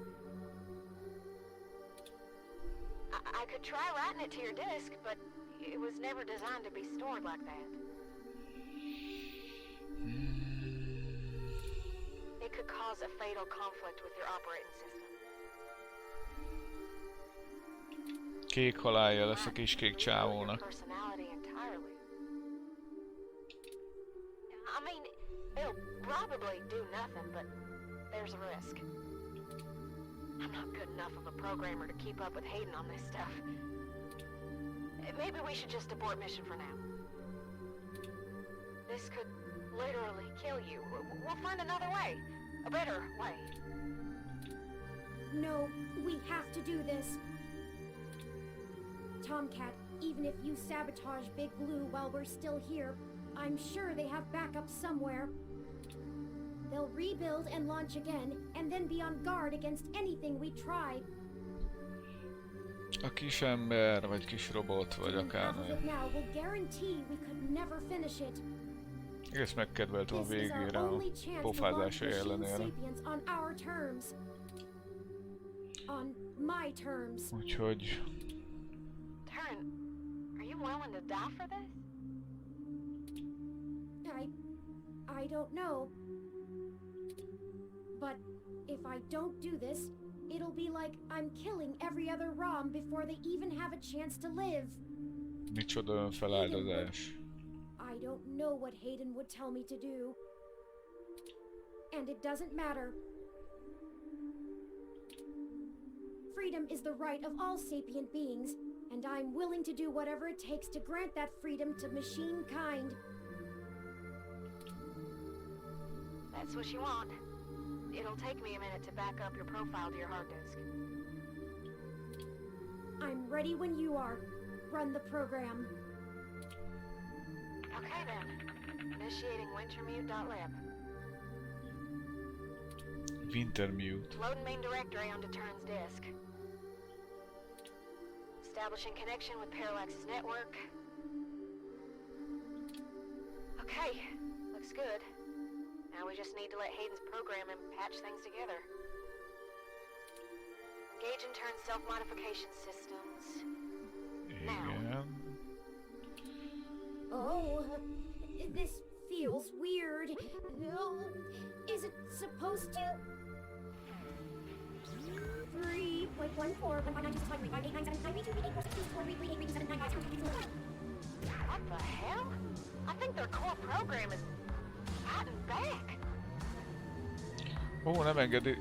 I could try writing it to your disk, but it was never designed to be stored like that. It could cause a fatal conflict with your operating system. Kék halálja lesz a kis kék csávónak. Personality entirely. I mean, it'll probably do nothing, but there's a risk. I'm not good enough of a programmer to keep up with Hayden on this stuff. Maybe we should just abort mission for now. This could literally kill you. We'll find another way. A better way. No, we have to do this. Tomcat, even if you sabotage Big Blue while we're still here, I'm sure they have backup somewhere. They'll rebuild and launch again, and then be on guard against anything we try. A kis ember, vagy kis robot, vagy Doing half of akármi. it now will guarantee we could never finish it. Egész megkedveltem a This is our végére a only chance to launch pofázásai machine ellenére. sapiens on our terms. On my terms. Úgyhogy... Turn. Are you willing to die for this? I don't know. But if I don't do this, it'll be like I'm killing every other ROM before they even have a chance to live. Micsoda önfeláldozás. I don't know what Hayden would tell me to do. And it doesn't matter. Freedom is the right of all sapient beings, and I'm willing to do whatever it takes to grant that freedom to machine kind. That's what you want. It'll It'll take me a minute to back up your profile to your hard disk. I'm ready when you are. Run the program. Okay then. Initiating wintermute.lib. Wintermute. Loading main directory onto Turn's disk. Establishing connection with Parallax's network. Okay, looks good. Now we just need to let Hayden's program and patch things together. Engage and turn self-modification systems. Igen. Oh, this feels weird. Oh, is it supposed to? 3.14. What the hell? I think their core program is fighting back. Ó, nem engedi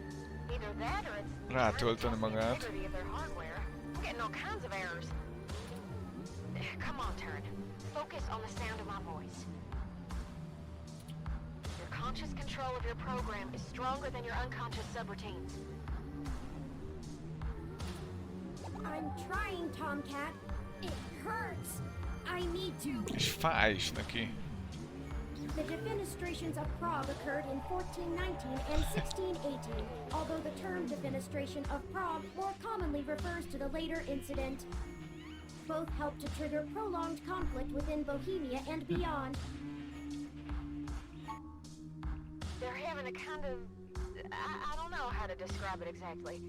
Either that or it's rátölteni magát. integrity of their hardware. I'm getting all kinds of errors. Come on, Turn. Focus on the sound of my voice. Your conscious control of your program is stronger than your unconscious subroutines. I'm trying, Tomcat. It hurts. I need to. És fáj is neki. The defenestrations of Prague occurred in 1419 and 1618, although the term defenestration of Prague more commonly refers to the later incident. Both helped to trigger prolonged conflict within Bohemia and beyond. They're having a kind of... I don't know how to describe it exactly.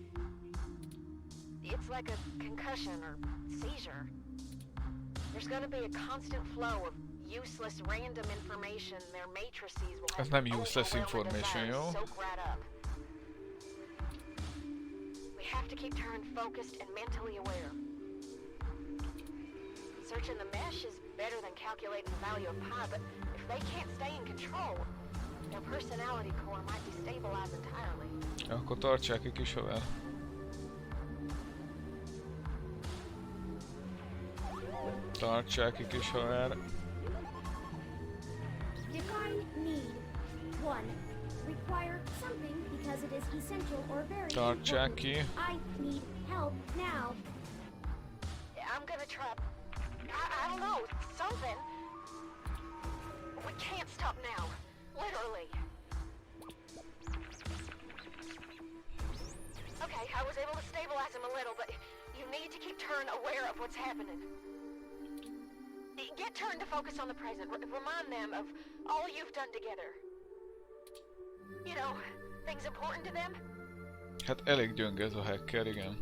It's like a concussion or seizure. There's gonna be a constant flow of useless random information their matrices will Ez have nem useless information, jó? soak right up. We have to keep Turin focused and mentally aware. Searching the mesh is better than calculating the value of pi, but if they can't stay in control, their personality core might destabilize entirely. Akkor tartsák ki kis haver. Tartsák ki kis haver. Define need. 1. Require something because it is essential or very Tartsák important. ki. I need help now. I'm gonna try... I don't know, something. We can't stop now. Literally. Okay, I was able to stabilize him a little, but you need to keep Turin aware of what's happening. Get Turin to focus on the present. Remind them of all you've done together. You know, things important to them. Hát elég gyönge ez a hacker, igen.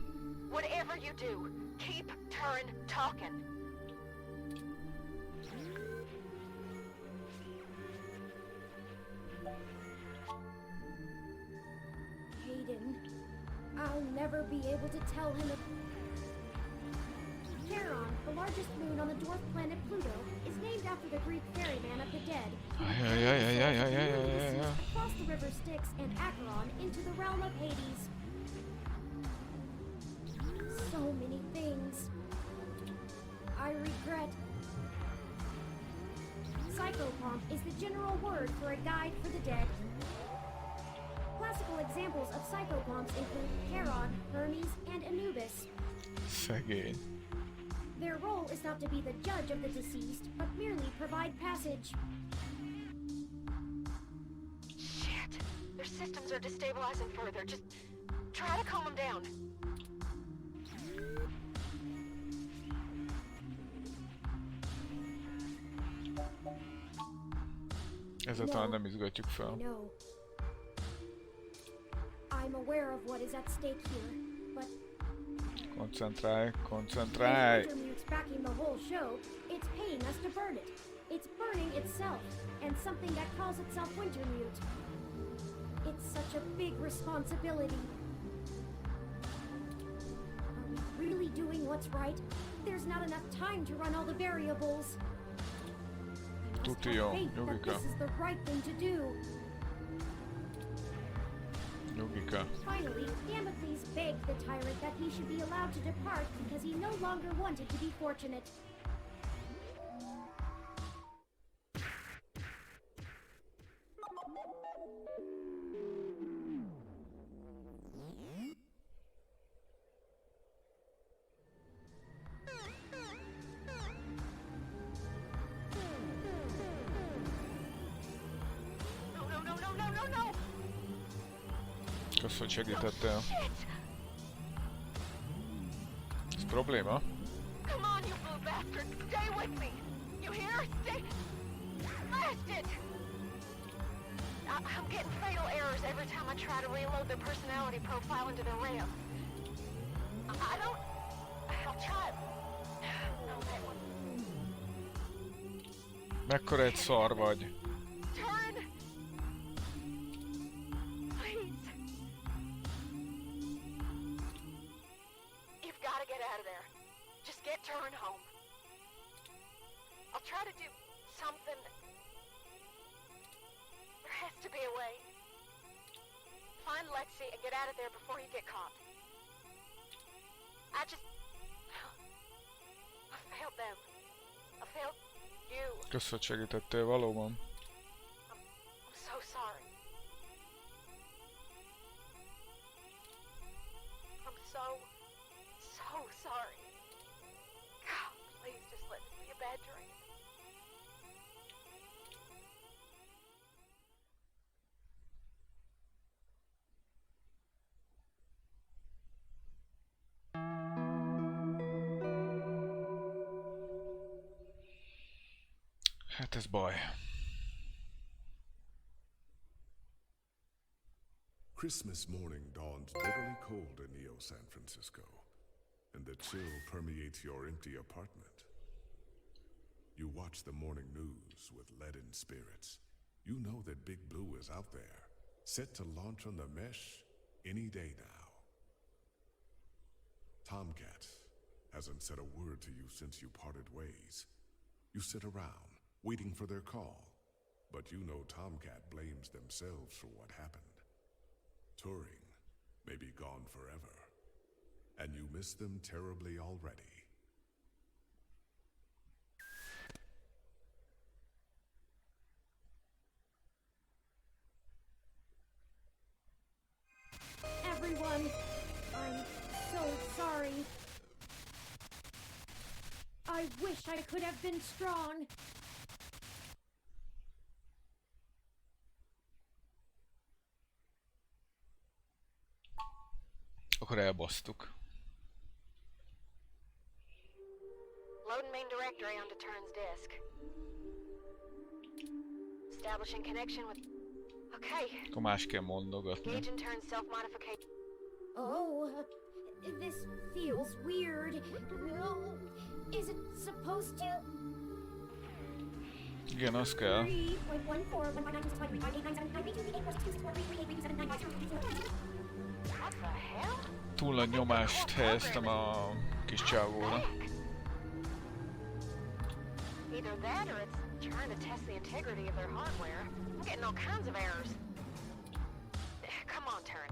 Whatever you do, keep Turin talking. Hayden, I'll never be able to tell him if... Charon, the largest moon on the dwarf planet Pluto, is named after the Greek ferryman of the dead. Across the river Styx and Acheron into the realm of Hades. So many things. I regret. Psychopomp is the general word for a guide for the dead. Classical examples of psychopomps include Charon, Hermes, and Anubis. Szegény. Their role is not to be the judge of the deceased, but merely provide passage. Shit! Their systems are destabilizing further. Just try to calm them down. Ezzel talán nem izgatjuk fel. No. I'm aware of what is at stake here, but Koncentrálj, koncentrálj! Wintermute's backing the whole show. It's paying us to burn it. It's burning itself, and something that calls itself Wintermute. It's such a big responsibility. Are we really doing what's right? There's not enough time to run all the variables. I must Tuti jó, have faith that nyugika. this is the right thing to do. Nyugika. Finally, Damocles begged the tyrant that he should be allowed to depart because he no longer wanted to be fortunate. Kösz, hogy segítettél. Ez probléma? Come on, you blue bastard! Stay with me! You hear? Stay... Blast it! I'm getting fatal errors every time I try to reload their personality profile into their RAM. I don't... I'll try... No, that one... Mekkora egy szar vagy. Turn! Please. You've got to get out of there. Just get Turn home. I'll try to do something. There has to be a way. Find Lexi and get out of there before you get caught. I failed them. I failed you. Kösz, hogy segítettél valóban. I'm so sorry. I'm so sorry. God, please just let this be a bad dream. Hát ez baj. Christmas morning dawns bitterly cold in Neo San Francisco, and the chill permeates your empty apartment. You watch the morning news with leaden spirits. You know that Big Blue is out there, set to launch on the mesh any day now. Tomcat hasn't said a word to you since you parted ways. You sit around, waiting for their call, but you know Tomcat blames themselves for what happened. Turing may be gone forever, and you miss them terribly already. Everyone, I'm so sorry. I wish I could have been strong. Akkor elbasztuk. Loading main directory onto Turn's disk. Establishing connection with... Okay. Akkor más kell mondogatni. Engaging Turn's self-modification. Oh, this feels weird. Is it supposed to? Igen, az kell. What the hell? Túl nagy nyomást helyeztem a kis csávóra. Either that or it's trying to test the integrity of their hardware. I'm getting all kinds of errors. Come on, Turn.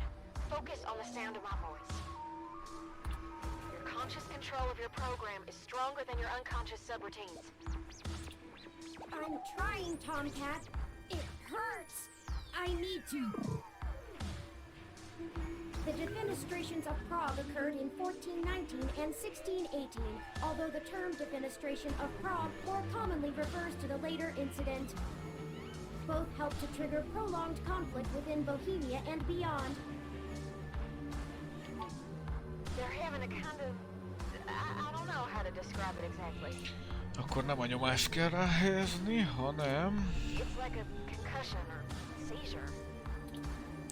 Focus on the sound of my voice. Your conscious control of your program is stronger than your unconscious subroutines. I'm trying, Tomcat. It hurts. I need to. The defenestrations of Prague occurred in 1419 and 1618, although the term defenestration of Prague more commonly refers to the later incident. Both helped to trigger prolonged conflict within Bohemia and beyond. They're having a kind of... I don't know how to describe it exactly. Akkor nem a nyomást kell ráhelyezni, hanem... It's like a concussion or seizure.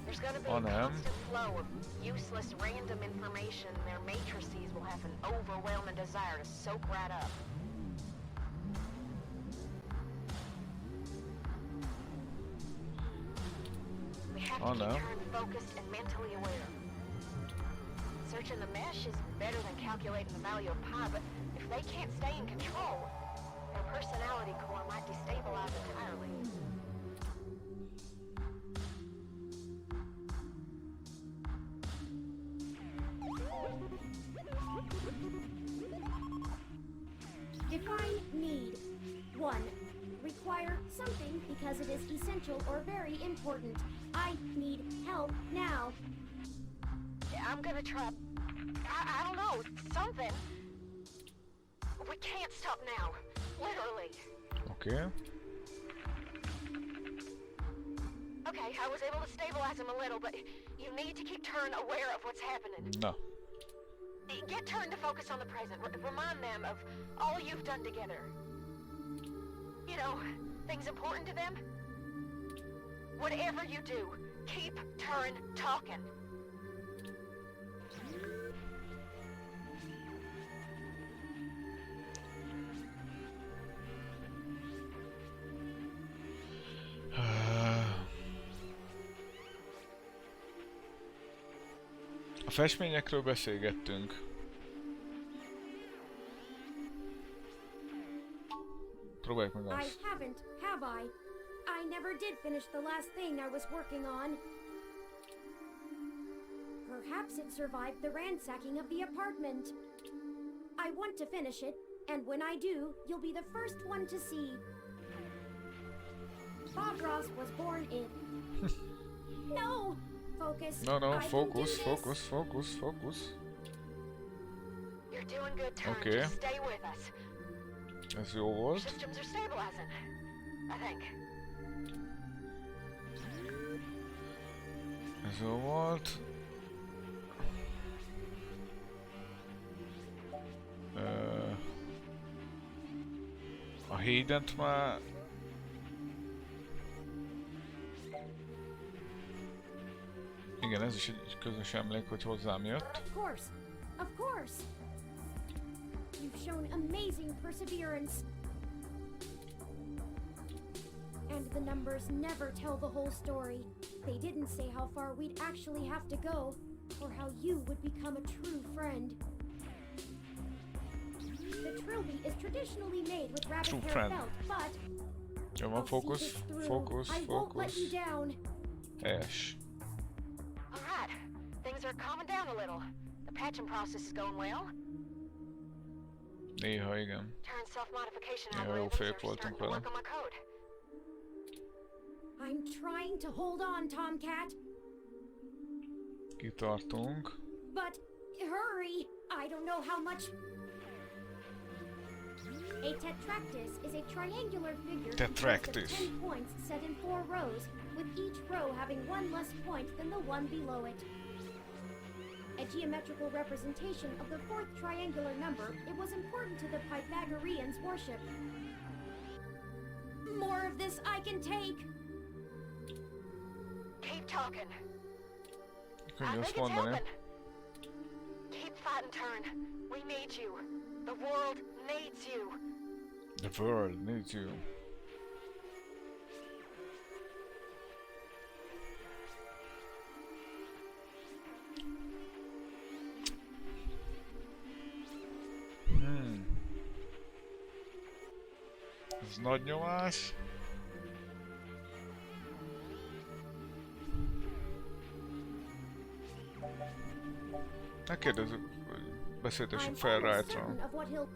There's gonna be a hanem... constant flow of useless random information. Their matrices will have an overwhelming desire to soak right up. We have to keep Turn focused and mentally aware. Searching the mesh is better than calculating the value of pi, but if they can't stay in control, their personality core might destabilize entirely. Define need. 1. Require something because it is essential or very important. I need help now. I'm gonna try... I don't know, something. We can't stop now. Literally. Okay. Okay, I was able to stabilize him a little, but you need to keep Turn aware of what's happening. Na. Get Turn to focus on the present. Remind them of all you've done together. You know, things important to them. Whatever you do, keep Turn talking. A festményekről beszélgettünk. Próbáljuk meg I azt. haven't, have I? I never did finish the last thing I was working on. Perhaps it survived the ransacking of the apartment. I want to finish it, and when I do, you'll be the first one to see. Bob Ross was born in... No! Focus. No, I can do focus, this. focus, focus, focus. You're doing good, Turn. Okay. Just stay with us. Ez jó volt. Systems are stabilizing, I think. Ez jó volt. A Haydent már... Igen, ez is egy közös emlék, hogy hozzám jött. Of course. Of course. You've shown amazing perseverance. And the numbers never tell the whole story. They didn't say how far we'd actually have to go, or how you would become a true friend. The trilby is traditionally made with rabbit True hair friend. felt, but Jó van, I'll see fókusz, this through. fókusz, I won't let fókusz. you down. Helyes. Alright, things are calming down a little. The patching process is going well. Néha igen. Turn self-modification Ja, jó algorithms fejek are voltunk starting to vele. work on my code. I'm trying to hold on, Tomcat, Kitartunk. but hurry! I don't know how much. A tetractys is a triangular figure composed of Tetractys. 10 points set in 4 rows, with each row having one less point than the one below it. A geometrical representation of the 4th triangular number, it was important to the Pythagoreans' worship. More of this I can take! Keep talking. I Könnyű think azt it's mondani. helping. Keep fighting, Turn. We need you. The world needs you. The world needs you. Ez nagy nyomás. Ne kérdezzük, hogy beszéltessünk I'm fel almost Wright-ról. certain of what he'll.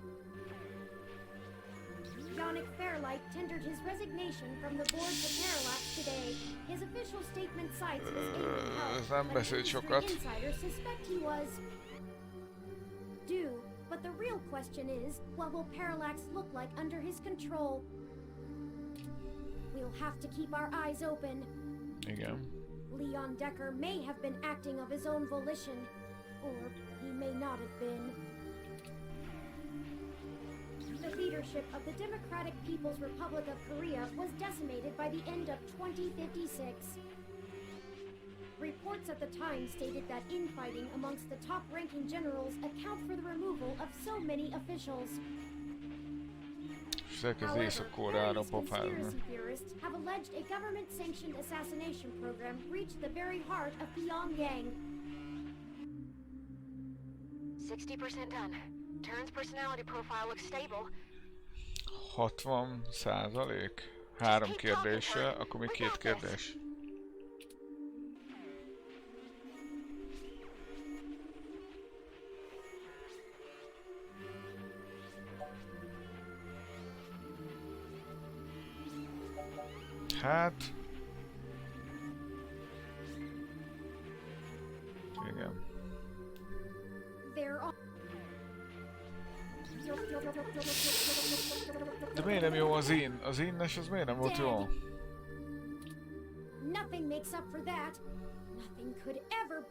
Yannick Fairlight tendered his resignation from the board to Parallax today. His official statement cites his ailing health, nem but beszélt industry sokat. insiders suspect he was due. But the real question is, what will Parallax look like under his control? We'll have to keep our eyes open. Igen. Leon Decker may have been acting of his own volition, or he may not have been. The leadership of the Democratic People's Republic of Korea was decimated by the end of 2056. Reports at the time stated that infighting amongst the top-ranking generals account for the removal of so many officials. És elkezd However, Észak-Koreára various popálni. conspiracy theorists have alleged a government-sanctioned assassination program reached the very heart of Pyongyang. 60% done. Turn's personality profile looks stable. 60%? 3 kérdése, akkor még 2 kérdés. Hát... Igen. There are... De miért nem jó az in? Az innes az miért nem volt jó? Nothing makes up for that. Nothing could ever...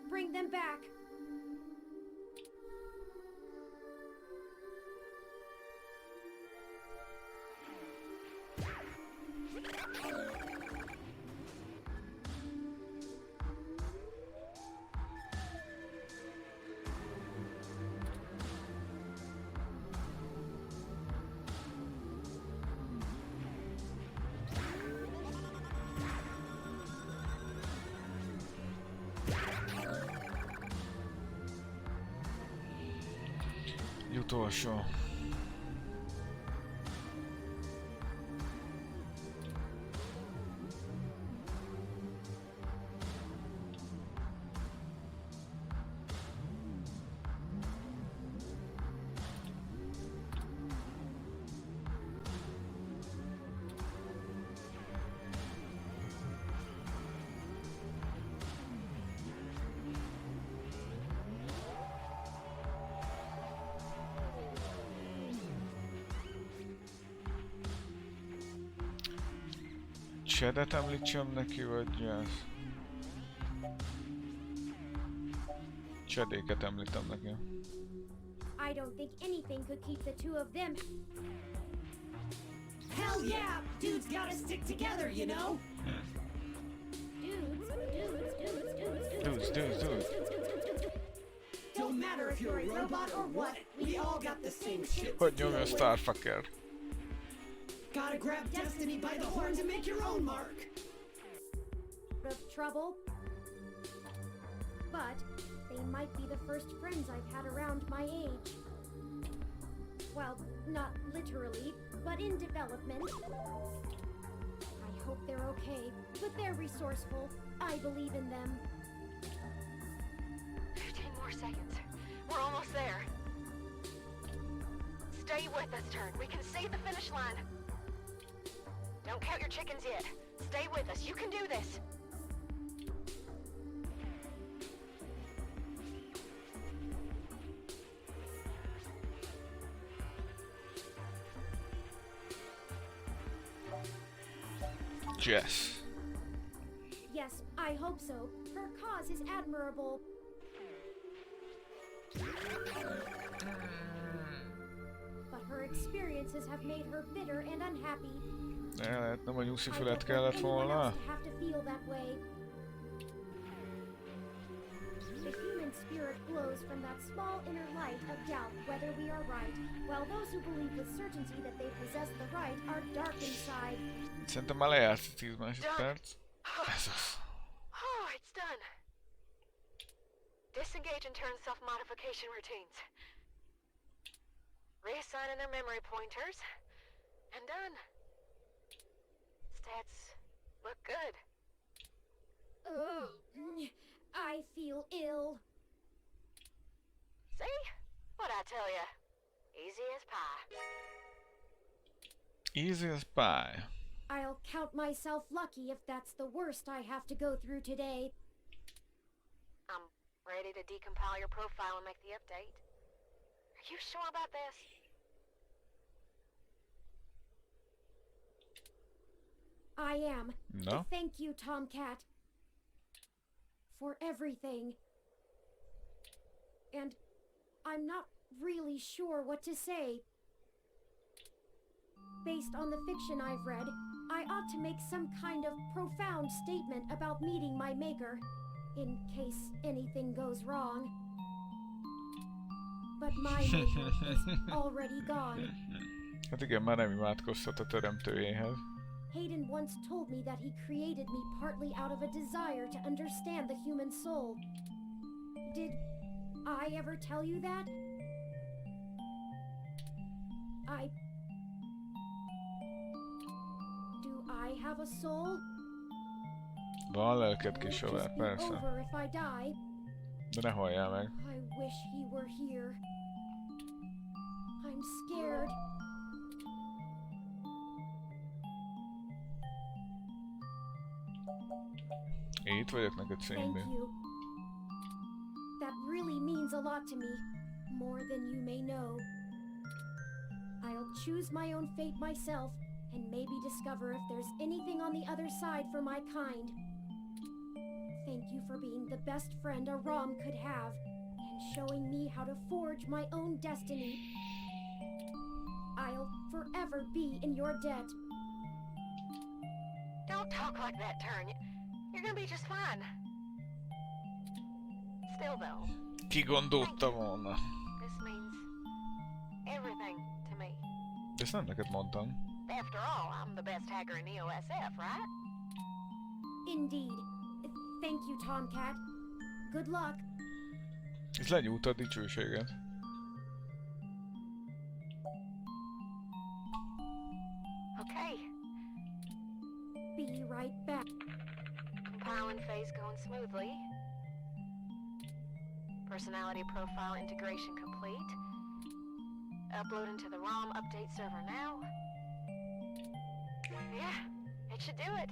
Bring them back. Utolsó. Chadet említsem neki, vagy ez? Chadéket említem neki. I don't think anything could keep the two of them. Hell yeah! Dudes gotta stick together, you know? Dudes. Don't matter if you're a robot or what, we all got the same shit. Hogy nyomja a Starfucker? Gotta grab destiny by the horns and make your own mark. Of trouble. But they might be the first friends I've had around my age. Well, not literally, but in development. I hope they're okay, but they're resourceful. I believe in them. 15 more seconds. We're almost there. Stay with us, Turn. We can see the finish line. Don't count your chickens yet. Stay with us. You can do this. Jess. Yes, I hope so. Her cause is admirable. But her experiences have made her bitter and unhappy. Lehet, nem a nyuszifület I don't kellett want anyone volna? else to have to feel that way. The human spirit glows from that small inner light of doubt whether we are right, while those who believe with certainty that they possess the right are dark inside. Szerintem már lejárt 10 másodperc. Ez az. Oh, it's done. Disengage and turn self-modification routines. Reassigning their memory pointers. And done. Stats look good. Oh, I feel ill. See? What'd I tell ya? Easy as pie. Easy as pie. I'll count myself lucky if that's the worst I have to go through today. I'm ready to decompile your profile and make the update. Are you sure about this? I am. No? Thank you, Tomcat. For everything. And I'm not really sure what to say. Based on the fiction I've read, I ought to make some kind of profound statement about meeting my maker, in case anything goes wrong. But my maker is already gone. Hát igen, már nem imádkoztat a teremtőjéhez. Hayden once told me that he created me partly out of a desire to understand the human soul. Did I ever tell you that? Do I have a soul? Van lelked kis Will it over, just be persze. over if I die? De ne halljál meg. I wish he were here. I'm scared. Én itt vagyok neked, Thank Szénbi. you. That really means a lot to me, more than you may know. I'll choose my own fate myself and maybe discover if there's anything on the other side for my kind. Thank you for being the best friend a Rom could have and showing me how to forge my own destiny. I'll forever be in your debt. Don't talk like that, Turn. You're gonna be just fine. Still, though, Ki gondolta volna? this means everything to me. De ezt nem neked mondtam. After all, I'm the best hacker in EOSF, right? Indeed. Thank you, Tomcat. Good luck. Ez lenyújt a dicsőséget. Okay. Be right back. Compiling phase going smoothly. Personality profile integration complete. Uploading to the ROM update server now. Yeah, it should do it.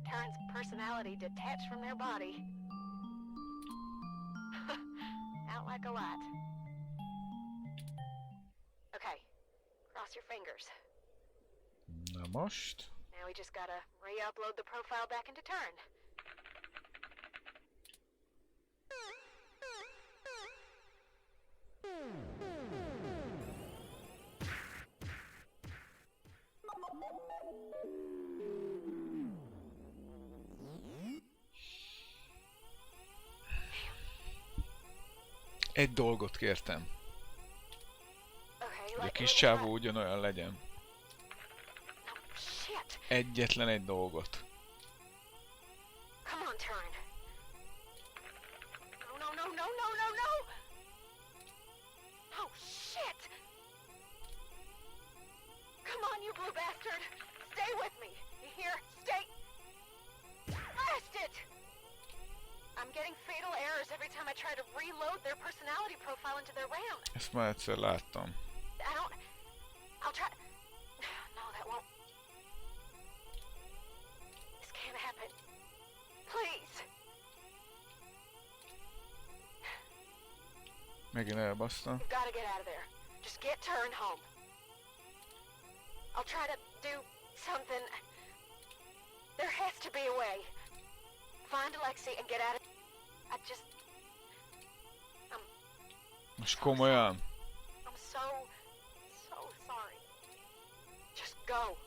Turn's personality detached from their body. Out like a light. Okay, cross your fingers. Na most? Now we just gotta re-upload the profile back into Turn. Egy dolgot kértem. Okay, Hogy a like kis csávó ugyanolyan legyen. shit. Egyetlen egy dolgot. Come on, Turn. No, no, no, no, no, no, no! Oh, shit! Come on, you blue bastard! Stay with me! You hear? Stay... Blast it! I'm getting fatal errors every time I try to reload their personality profile into their RAM. Ezt már egyszer láttam. I don't... I'll try... No, that won't... This can't happen. Please! Megint elbaszta. You've got to get out of there. Just get Turn home. I'll try to do something. There has to be a way. Find Alexei and get out of... I just... Most komolyan. I'm so sorry. Just go.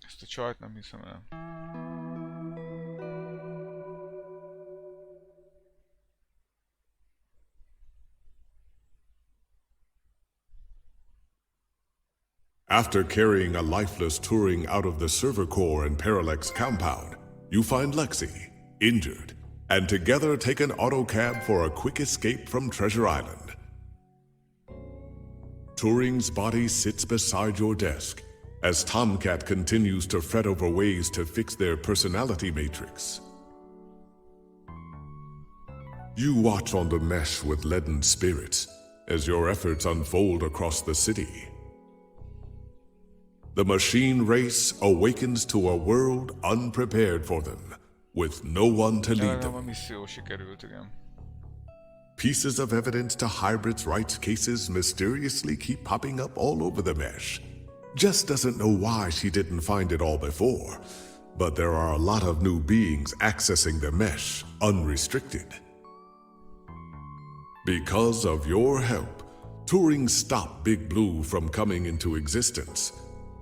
Ezt a csajt nem hiszem el. After carrying a lifeless Turing out of the server core and Parallax compound, you find Lexi, injured, and together take an autocab for a quick escape from Treasure Island. Turing's body sits beside your desk as Tomcat continues to fret over ways to fix their personality matrix. You watch on the mesh with leaden spirits as your efforts unfold across the city. The machine race awakens to a world unprepared for them, with no one to lead Legalább a them. misszió sikerült, igen. Pieces of evidence to Hybrid's rights cases mysteriously keep popping up all over the mesh. Jess doesn't know why she didn't find it all before, but there are a lot of new beings accessing the mesh unrestricted. Because of your help, Turing stopped Big Blue from coming into existence,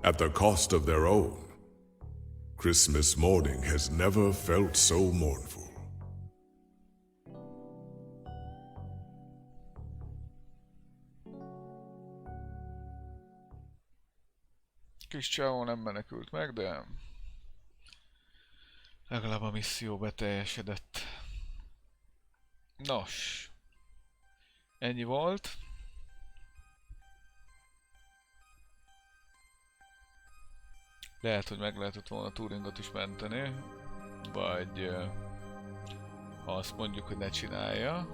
at the cost of their own. Christmas morning has never felt so mournful. Kis csávó nem menekült meg, de legalább a misszió beteljesedett. Nos, ennyi volt. Lehet, hogy meg lehetett volna Turingot is menteni, vagy ha azt mondjuk, hogy ne csinálja.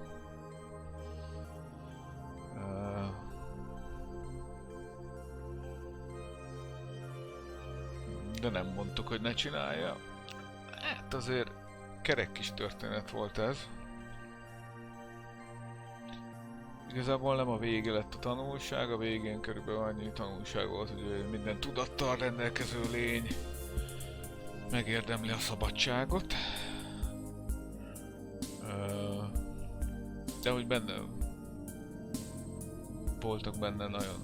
De nem mondtuk, hogy ne csinálja. Hát azért kerek kis történet volt ez. Igazából nem a vége lett a tanulság, a végén körülbelül annyi tanulság volt, hogy minden tudattal rendelkező lény megérdemli a szabadságot. De hogy benne voltak benne nagyon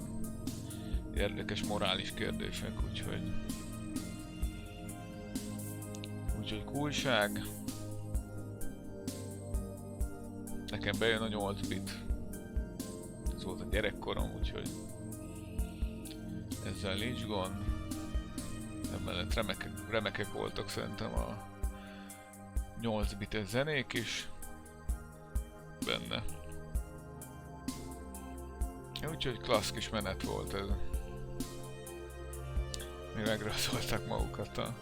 érdekes morális kérdések, úgyhogy coolság. Nekem bejön a 8 bit. Ez volt a gyerekkorom, úgyhogy ezzel nincs gond. Emellett remekek voltak szerintem a 8 bites zenék is benne. Úgyhogy klassz kis menet volt ez. Mi megrajzolták magukat a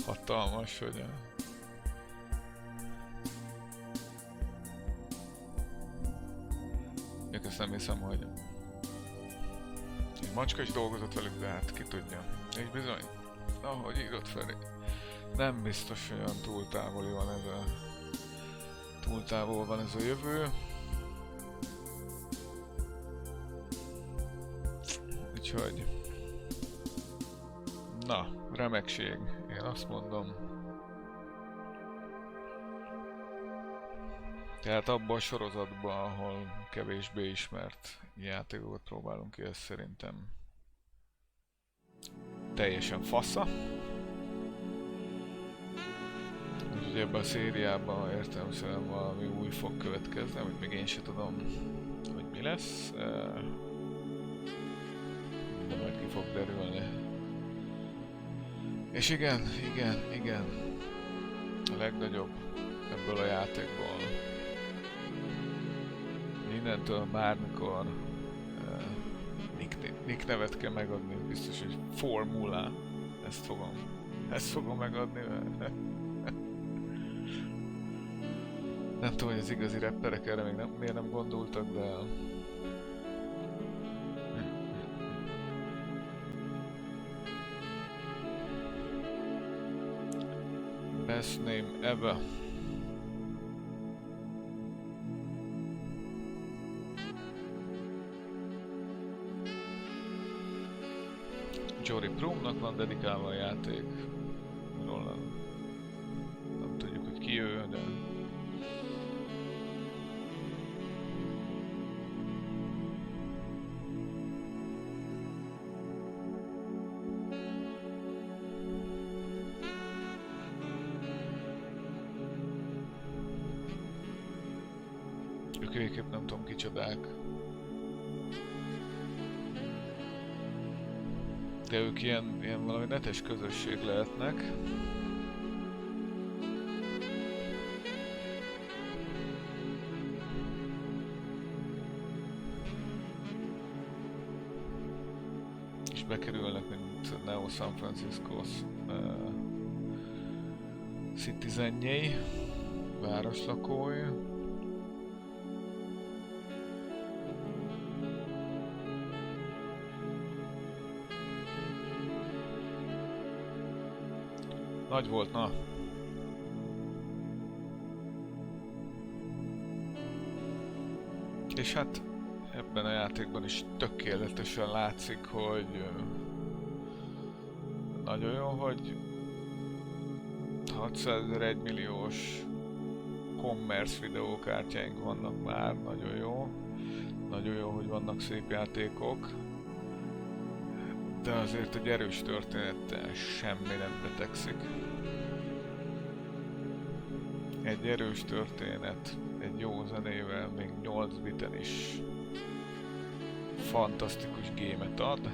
hatalmas, hogy még ezt nem hiszem, hogy egy macska is dolgozott velük, de hát ki tudja. És bizony, ahogy írott fel, nem biztos, hogy olyan túl távol van ez a jövő. Úgyhogy na, remekség, én azt mondom. Tehát abban a sorozatban, ahol kevésbé ismert játékokat próbálunk ki, ez szerintem teljesen fasza. Úgyhogy ebben a szériában értelemszerűen valami új fog következni, amit még én sem tudom, hogy mi lesz. De majd ki fog derülni. És igen. A legnagyobb ebből a játékból. Innentől bármikor nick nevet kell megadni, biztos, hogy formula. Ezt fogom megadni. Nem tudom, hogy az igazi rapperek erre még miért nem gondoltak, de best name ever. Jory Prumnak van dedikálva a játék. Róla nem tudjuk, hogy ki ő, de végképp nem tudom kicsodák. De ők ilyen valami netes közösség lehetnek. És bekerülnek, mint Neo San Francisco citizenjei, városlakói. Nagy volt, na. És hát ebben a játékban is tökéletesen látszik, hogy nagyon jó, hogy 600 000 1 milliós commerce videókártyáink vannak már, nagyon jó. Nagyon jó, hogy vannak szép játékok. De azért egy erős történettel semmi nem betegszik. Egy erős történet, egy jó zenével, még 8 biten is fantasztikus gémet ad.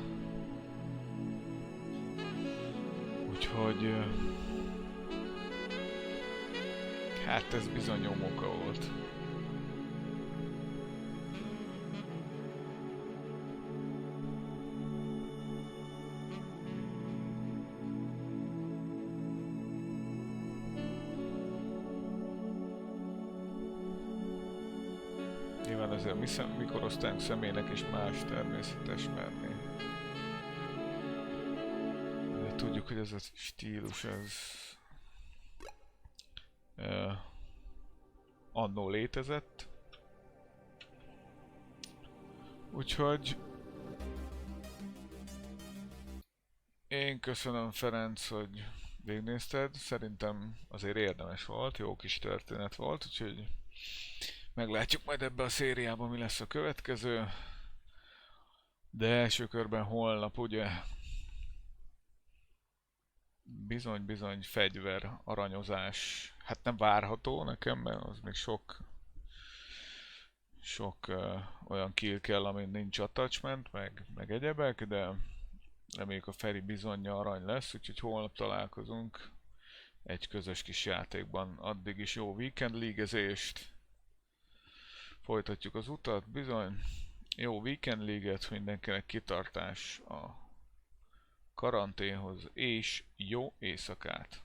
Úgyhogy hát ez bizony jó munka volt. Nyilván ezért mi korosztályunk személynek is más természetes, mert mi tudjuk, hogy ez a stílus, ez annó létezett. Úgyhogy én köszönöm, Ferenc, hogy végignézted. Szerintem azért érdemes volt, jó kis történet volt, úgyhogy meglátjuk majd ebbe a szériában, mi lesz a következő. De első körben holnap ugye bizony fegyver, aranyozás, hát nem várható nekem, mert az még sok olyan kill kell, amin nincs attachment, meg egyebek, de reméljük a Feri bizonnya arany lesz, úgyhogy holnap találkozunk egy közös kis játékban. Addig is jó weekend league-ezést, folytatjuk az utat, bizony. Jó weekend league-et, mindenkinek kitartás a karanténhoz, és jó éjszakát!